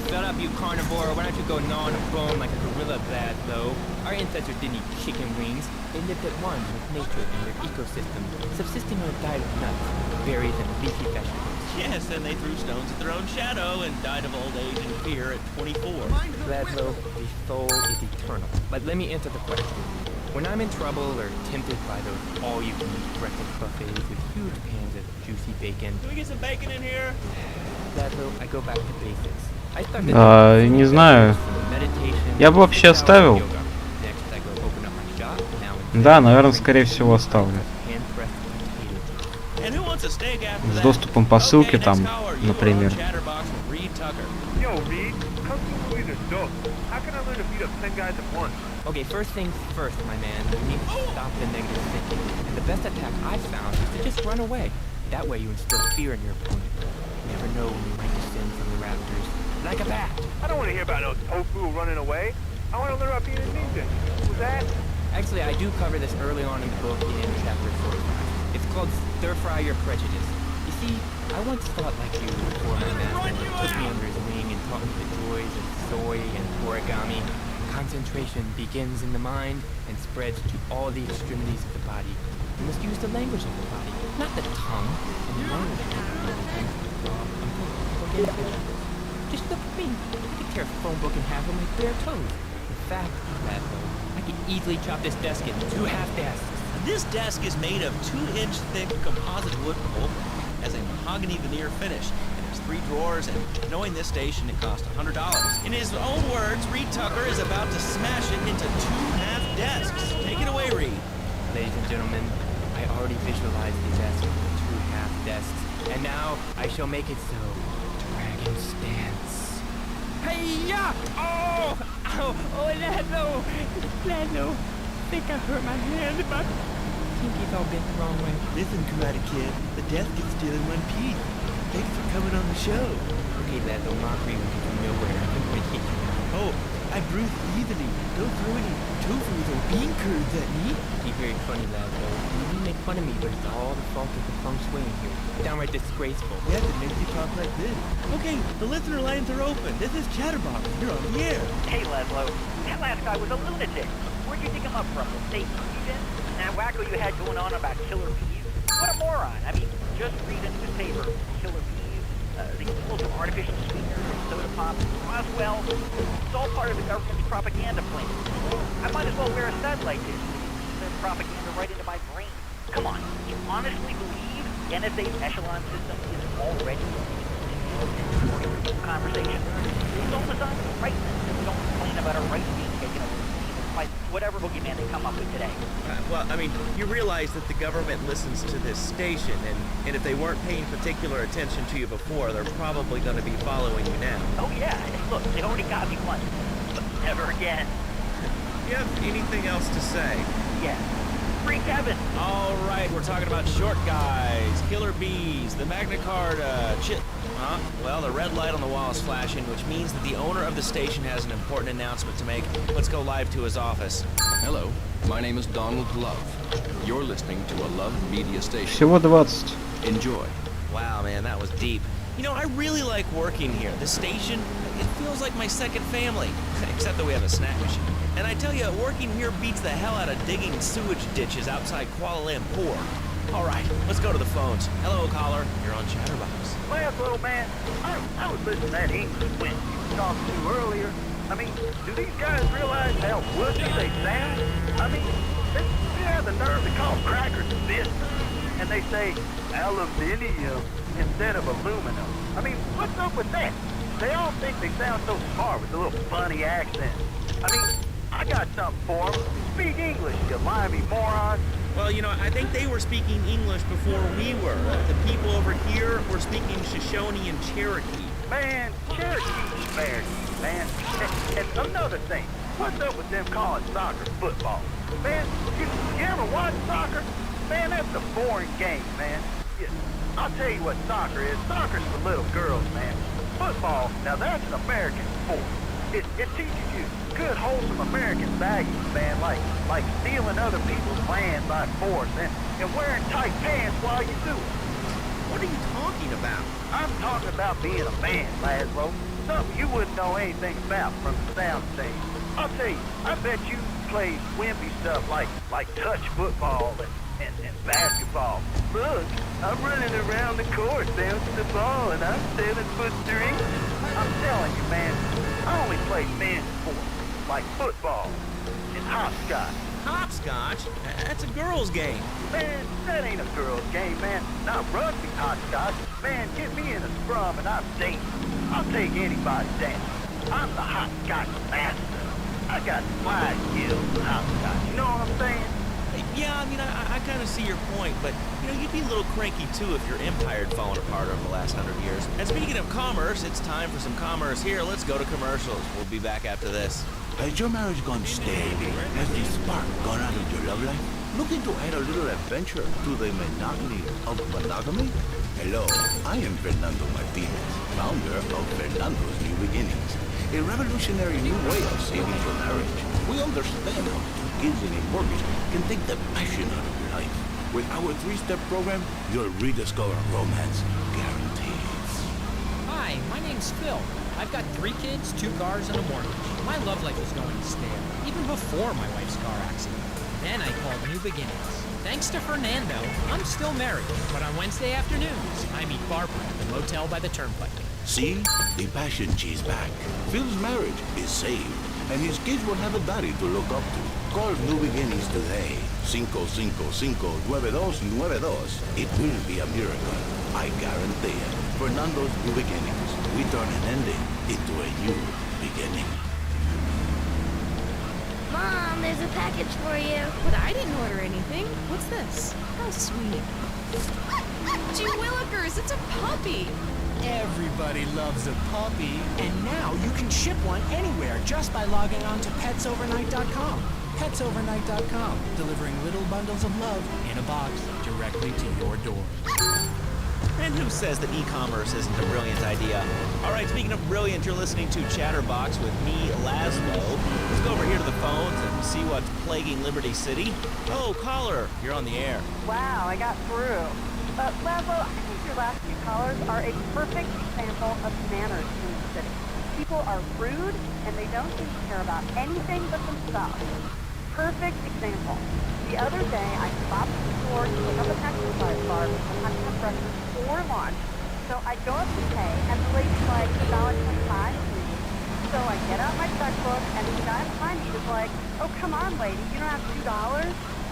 Shut up, you carnivore. Why don't you go gnaw on a bone like a gorilla, that, though? Our ancestors didn't eat chicken wings. They lived at one with nature and their ecosystem, subsisting on a diet of nuts, berries, and leafy vegetables. Yes, and they threw stones at their own shadow and died of old age and fear at 24. Laszlo, the soul is eternal. But let me answer the question. When I'm in trouble or tempted by those all-you-can-eat breakfast buffets with huge pans of juicy bacon... Can we get some bacon in here? Laszlo, I go back to basics. I start Не знаю. Я бы вообще оставил. Да, наверное, скорее всего оставлю. С доступом по ссылке там, например. Okay, first things first, my man. You need to stop the negative thinking. And the best attack I've found is to just run away. That way you instill fear in your opponent. You never know when you might descend from the rafters. Like a bat. I don't want to hear about no tofu running away. I want to learn about being a ninja. Was that? Actually, I do cover this early on in the book in chapter 45. It's called Stir Fry Your Prejudice. You see, I once thought like you before my master took me under his wing and taught me the joys of soy and origami. Concentration begins in the mind and spreads to all the extremities of the body. You must use the language of the body, not the tongue. And the language of the body just look at me. I could tear a phone book in half with my bare toes. In fact, Laszlo, I could easily chop this desk into 2 half desks. This desk is made of 2-inch thick composite wood pulp, has a mahogany veneer finish, and has 3 drawers, and knowing this station, it cost $100. In his own words, Reed Tucker is about to smash it into 2 half desks. Take it away, Reed. Ladies and gentlemen, I already visualized the desk with 2 half desks, and now I shall make it so. Dragon stance. Hey-ya! Oh! Ow! Oh, Laszlo! Laszlo! I think I hurt my hand, but pinky's all bent the wrong way. Listen, Karate Kid, the death gets still in one piece. Thanks for coming on the show. Okay, Laszlo, mockery will get you nowhere. I'm going to kick you out. Oh, I breathe easily. Don't throw any tofus or bean curds at me. You're very funny, Laszlo. You make fun of me, but it's all the fault of the feng shui in here. Downright disgraceful. Yes, it makes you talk like this. Okay, the listener lines are open. This is Chatterbox. You're on the air. Hey, Laszlo. That last guy was a lunatic. Where'd you dig him up from? The state even? That wacko you had going on about killer bees? What a moron. I mean, just read a newspaper. Killer bees, the evils of artificial sweeteners and soda pop, Roswell. It's all part of the government's propaganda plan. I might as well wear a stud like this. Send propaganda right into my brain. Come on, you honestly believe NSA's echelon system is already conversation? It's almost on right now. Don't complain about a right being taken over by whatever boogeyman they come up with today. Well, I mean, you realize that the government listens to this station, and if they weren't paying particular attention to you before, they're probably going to be following you now. Oh yeah, look, they already got me once, but never again. Do you have anything else to say? Yeah. Free Kevin. All right, we're talking about short guys, killer bees, the Magna Carta, well, the red light on the wall is flashing, which means that the owner of the station has an important announcement to make. Let's go live to his office. Hello, my name is Donald Love. You're listening to a Love Media station. Всего 20. Enjoy. Wow, man, that was deep. You know, I really like working here. The station, it feels like my second family, except that we have a snack machine. And I tell you, working here beats the hell out of digging sewage ditches outside Kuala Lumpur. All right, let's go to the phones. Hello, caller. You're on Chatterbox. Last little man, I was listening to that English when you were talking to earlier. I mean, do these guys realize how wussy they sound? I mean, they have the nerve to call crackers biscuits, and they say aluminium instead of aluminum. I mean, what's up with that? They all think they sound so smart with the little funny accents. I mean, I got something for them. Speak English, you limey moron. Well, you know, I think they were speaking English before we were. The people over here were speaking Shoshone and Cherokee. Man, Cherokee's American, man. And another thing, what's up with them calling soccer football? Man, you ever watch soccer? Man, that's a boring game, man. Yeah, I'll tell you what soccer is. Soccer's for little girls, man. Football, now that's an American sport. It teaches you good, wholesome American values, man, like stealing other people's land by force and wearing tight pants while you do it. What are you talking about? I'm talking about being a man, Laszlo. Something you wouldn't know anything about from the sound stage. I'll tell you, I bet you plays wimpy stuff like touch football and basketball. Look, I'm running around the court bouncing the ball and I'm 7'3". I'm telling you, man, I only play men's sports like football and hopscotch. Hopscotch? That's a girl's game. Man, that ain't a girl's game, man. Not rugby hopscotch. Man, get me in a scrum and I'm dancing. I'll take anybody dancing. I'm the hopscotch master. I got fly skills in hopscotch. You know what I'm saying? Yeah, I mean, I kind of see your point, but, you know, you'd be a little cranky, too, if your empire had fallen apart over the last 100 years. And speaking of commerce, it's time for some commerce here. Let's go to commercials. We'll be back after this. Has your marriage gone stale? Has the spark gone out of your love life? Looking to add a little adventure to the monotony of monogamy? Hello, I am Fernando Martinez, founder of Fernando's New Beginnings, a revolutionary new way of saving your marriage. We understand how 2 kids and a mortgage can take the passion out of your life. With our 3-step program, you'll rediscover romance guaranteed. Hi, my name's Phil. I've got 3 kids, 2 cars, and a mortgage. My love life was going stale, even before my wife's car accident. Then I called New Beginnings. Thanks to Fernando, I'm still married, but on Wednesday afternoons, I meet Barbara at the motel by the turnpike. See? The passion she's back. Phil's marriage is saved, and his kids will have a daddy to look up to. Call New Beginnings today. 555-9292. It will be a miracle. I guarantee it. Fernando's New Beginnings. We turn an ending into a new beginning. Mom, there's a package for you. But I didn't order anything. What's this? How sweet. Gee Willikers, it's a puppy. Everybody loves a puppy, and now you can ship one anywhere just by logging on to petsovernight.com. Petsovernight.com, delivering little bundles of love in a box directly to your door. And who says that e-commerce isn't a brilliant idea? All right, speaking of brilliant, you're listening to Chatterbox with me, Laszlo. Let's go over here to the phones and see what's plaguing Liberty City. Oh, caller, you're on the air. Wow, I got through. Laszlo, I think your last few callers are a perfect example of manners in the city. People are rude, and they don't seem to care about anything but themselves. Perfect example. The other day, I stopped at the store to pick up an exercise bar because I'm having breakfast for lunch. So I go up to pay, and the lady's like, $1.25, please. So I get out my checkbook, and the guy behind me was like, oh, come on, lady, you don't have $2?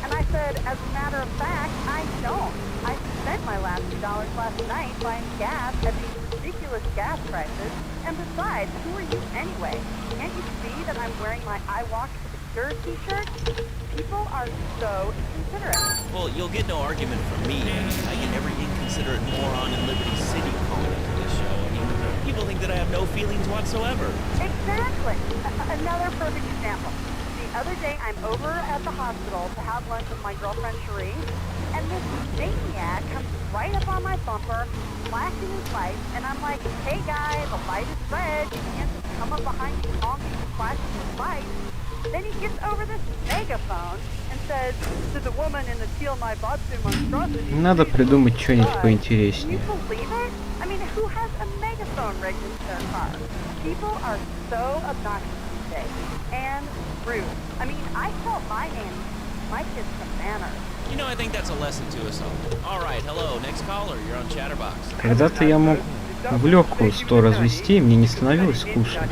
And I said, as a matter of fact, I don't. I spent my last $2 last night buying gas at these ridiculous gas prices. And besides, who are you anyway? Can't you see that I'm wearing my I Walk to the Cure t-shirt? People are so inconsiderate. Well, you'll get no argument from me. I get every inconsiderate moron in Liberty City calling into this show. I mean, people think that I have no feelings whatsoever. Exactly. Another perfect example. The other day, I'm over at the hospital to have lunch with my girlfriend, Cherie, and this maniac comes right up on my bumper, flashing his lights, and I'm like, hey, guy, the light is red. You can't just come up behind me honking and flashing his lights. Then he gets over this megaphone and says to the woman in the Steal My Batsu monstrosity, Надо придумать что-нибудь Can поинтереснее. you believe it? I mean, who has a megaphone rigged into their car? People are so obnoxious these days. And rude. I mean, I tell my nanny, my kids some manners. You know, I think that's a lesson to us all. All right, hello, next caller, you're on Chatterbox. Когда-то я мог в легкую 100 развести, и мне не становилось скучно.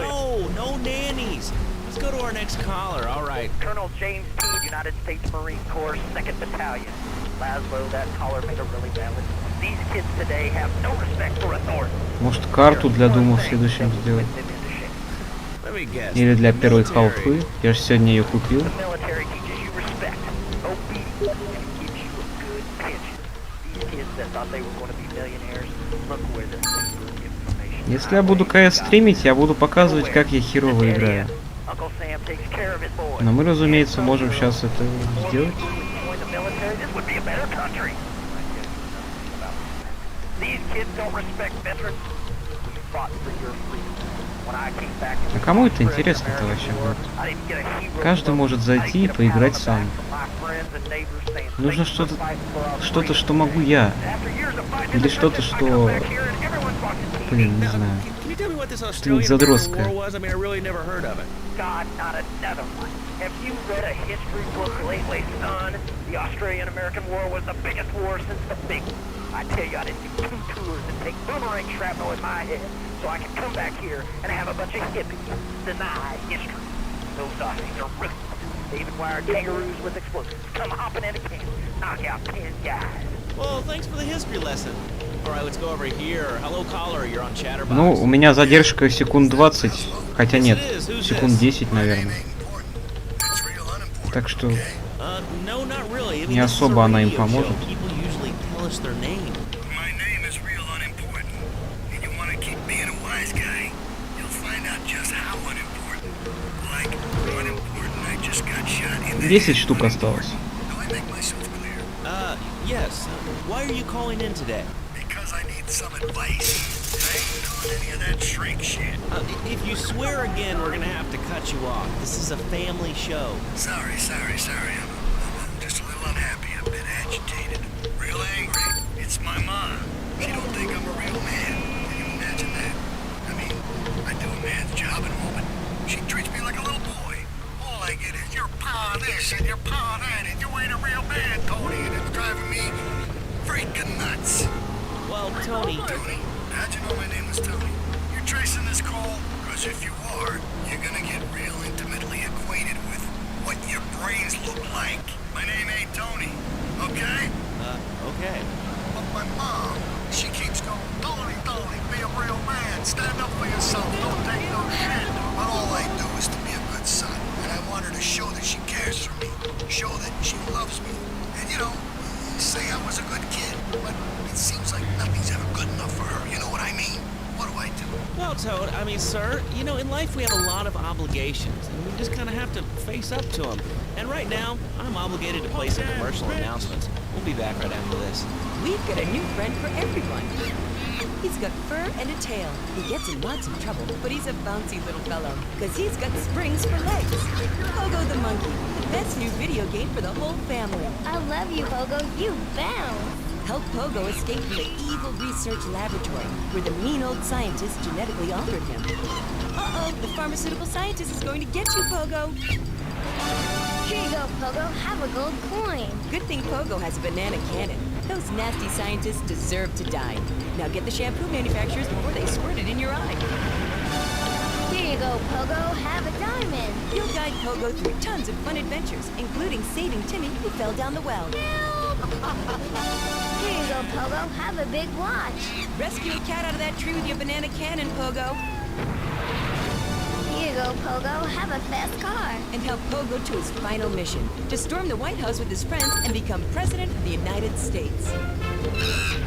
No, no nannies. Let's go to our next caller, all right. Colonel James Teed, United States Marine Corps, 2nd Battalion. Laszlo, that caller made a really valid point. These kids today have no respect for authority. Может, карту для Дума в следующем сделать? Или для первой халфы? Я же сегодня ее купил. The military teaches you respect, obedience, and gives you a good pension. These kids that thought they were going to be millionaires, look where they're information. Если я буду КС стримить, я буду показывать, как я херово играю. Uncle Sam takes care of it, boy. Но мы, разумеется, можем сейчас это сделать. Join the military, this would be a better country. These kids don't respect veterans who fought for your freedom. А кому это интересно-то вообще? Каждый может зайти и поиграть сам. Нужно что-то, что могу я. Или что-то, что... Блин, не знаю. tell me what this Что-нибудь Australian-American задротское. War was? I mean, I really never heard of it. God, not another one. Have you read a history book lately, son? The Australian-American War was the biggest war since the big one. I tell you, I didn't do 2 tours and take boomerang shrapnel in my head so I could come back here and have a bunch of hippies deny history. Those Aussies are ruthless. They even wired kangaroos with explosives. Come hopping into camp, knock out 10 guys. Well, thanks for the history lesson. All right, let's go over here. Hello, caller. You're on Chatterbox. Ну, у меня задержка секунд 20, хотя нет, секунд 10, наверное. Так что No, not really. I mean, не this is a особо она им radio поможет. show. People usually tell us their name. My name is real unimportant. And you want to keep being a wise guy, you'll find out just how unimportant. Like, unimportant, I just got shot in the 10 штук осталось. Do I make myself clear? Yes. Why are you calling in today? Because I need some advice. I ain't doing any of that shrink shit. If you swear again, we're gonna have to cut you off. This is a family show. Sorry. I'm just a little unhappy, a bit agitated. Real angry. It's my mom. She don't think I'm a real man. Can you imagine that? I mean, I do a man's job at home, but she treats me like a little boy. All I get is your pa this and your pa that, and you ain't a real man, Tony, and it's driving me freaking nuts. Well, Tony... Tony? How'd you know my name was Tony? You're tracing this call? Because if you are, you're gonna get real intimately acquainted with what your brains look like. My name ain't Tony, okay? Okay. But my mom, she keeps going, Tony, be a real man. Stand up for yourself, don't take no shit. But all I do is to be a good son. And I want her to show that she cares for me. Show that she loves me. And, you know, say I was a good kid. But it seems like nothing's ever good enough for her. You know what I mean? What do I do? Well, Toad, I mean, sir, you know, in life we have a lot of obligations, and we just kind of have to face up to them. And right now, I'm obligated to play some commercial announcements. We'll be back right after this. We've got a new friend for everyone. He's got fur and a tail. He gets in lots of trouble, but he's a bouncy little fellow, because he's got springs for legs. Pogo the Monkey, the best new video game for the whole family. I love you, Pogo. You bounce. Help Pogo escape from the evil research laboratory, where the mean old scientist genetically altered him. Uh-oh, the pharmaceutical scientist is going to get you, Pogo. Here you go, Pogo. Have a gold coin. Good thing Pogo has a banana cannon. Those nasty scientists deserve to die. Now get the shampoo manufacturers before they squirt it in your eye. Here you go, Pogo. Have a diamond. You'll guide Pogo through tons of fun adventures, including saving Timmy, who fell down the well. Here you go, Pogo. Have a big watch. Rescue a cat out of that tree with your banana cannon, Pogo. Here you go, Pogo. Have a fast car. And help Pogo to his final mission, to storm the White House with his friends and become President of the United States.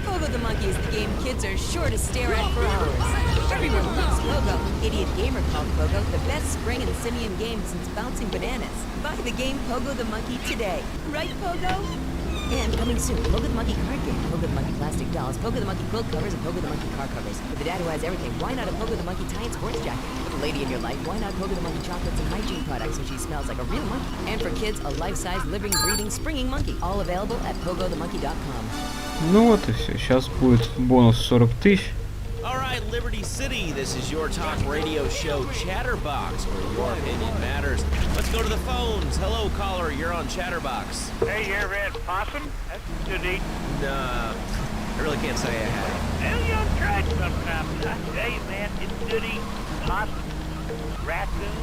Pogo the Monkey is the game kids are sure to stare at for hours. Everyone loves Pogo. Idiot Gamer called Pogo the best spring and simian game since bouncing bananas. Buy the game Pogo the Monkey today. Right, Pogo? And coming soon, Pogo the Monkey card game, Pogo the Monkey plastic dolls, Pogo the Monkey quilt covers, and Pogo the Monkey car covers. For the dad who has everything, why not a Pogo the Monkey tie and sports jacket? For the lady in your life, why not Pogo the Monkey chocolates and hygiene products so she smells like a real monkey? And for kids, a life-size, living, breathing, springing monkey. All available at pogothemonkey.com. Ну вот и все. Сейчас будет бонус 40 тысяч. All right, Liberty City, this is your talk radio show Chatterbox, where your opinion matters. Let's go to the phones. Hello, caller, you're on Chatterbox. Hey, you ever had possum? That's good eating. Nah, I really can't say I have. Well, you ought to try it sometime. I tell you, man, it's good eating. Possum, raccoon,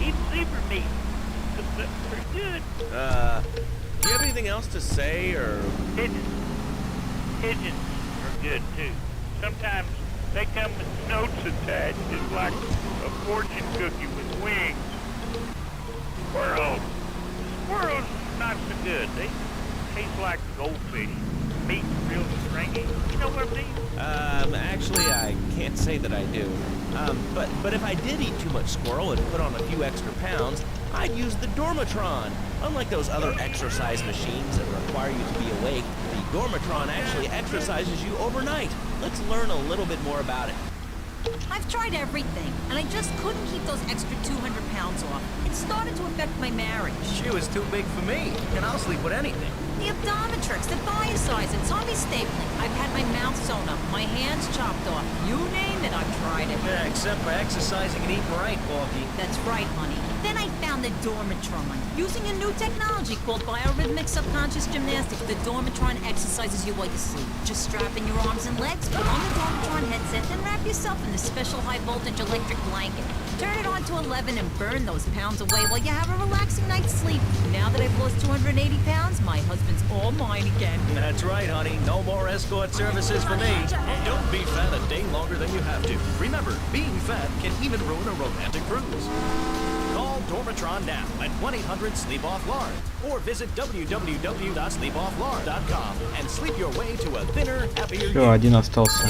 even zebra meat. It's pretty good. Do you have anything else to say, or? Pigeons. Pigeons are good, too. Sometimes they come with notes attached. It's like a fortune cookie with wings. Squirrels. Squirrels not so good. They taste like goldfish. Meat's real stringy. You know what I mean? Actually, I can't say that I do. But if I did eat too much squirrel and put on a few extra pounds, I'd use the Dormatron. Unlike those other exercise machines that require you to be awake, the Dormatron actually exercises you overnight. Let's learn a little bit more about it. I've tried everything, and I just couldn't keep those extra 200 pounds off. It started to affect my marriage. She was too big for me, and I'll sleep with anything. The Optometrix, the biosizing, Tommy stapling. I've had my mouth sewn up, my hands chopped off. You name it, I've tried it. Yeah, except for exercising and eating right, Balky. That's right, honey. Then I found the Dormatron. Using a new technology called biorhythmic subconscious gymnastics, the Dormatron exercises you while you sleep. Just strap in your arms and legs, put on the Dormatron headset, then wrap yourself in the special high-voltage electric blanket. Turn it on to 11 and burn those pounds away while you have a relaxing night's sleep. Now that I've lost 280 pounds, my husband's all mine again. That's right, honey. No more escort services for me. Don't be fat a day longer than you have to. Remember, being fat can even ruin a romantic cruise. Call Dormatron now at 1-800-SLEEP-OFF-LARD or visit www.sleepofflard.com and sleep your way to a thinner, happier Всё, один остался.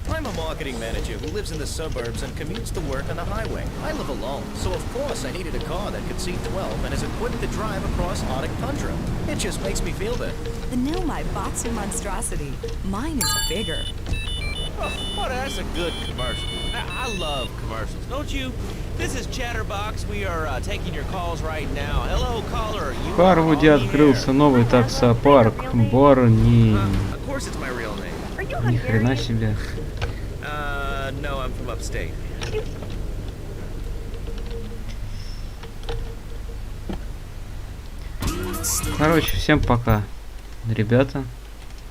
I'm a marketing manager who lives in the suburbs and commutes to work on the highway. I live alone, so of course I needed a car that could seat 12 and is equipped to drive across Arctic tundra. It just makes me feel better. The new Maibatsu monstrosity. Mine is bigger. Oh, that's a good commercial. I love commercials, don't you? This is Chatterbox. We are taking your calls right now. Hello, caller. В Харвуде открылся новый таксопарк Борни. Of course it's my real name. Ни хрена себе. No, I'm from upstate. Короче, всем пока, ребята.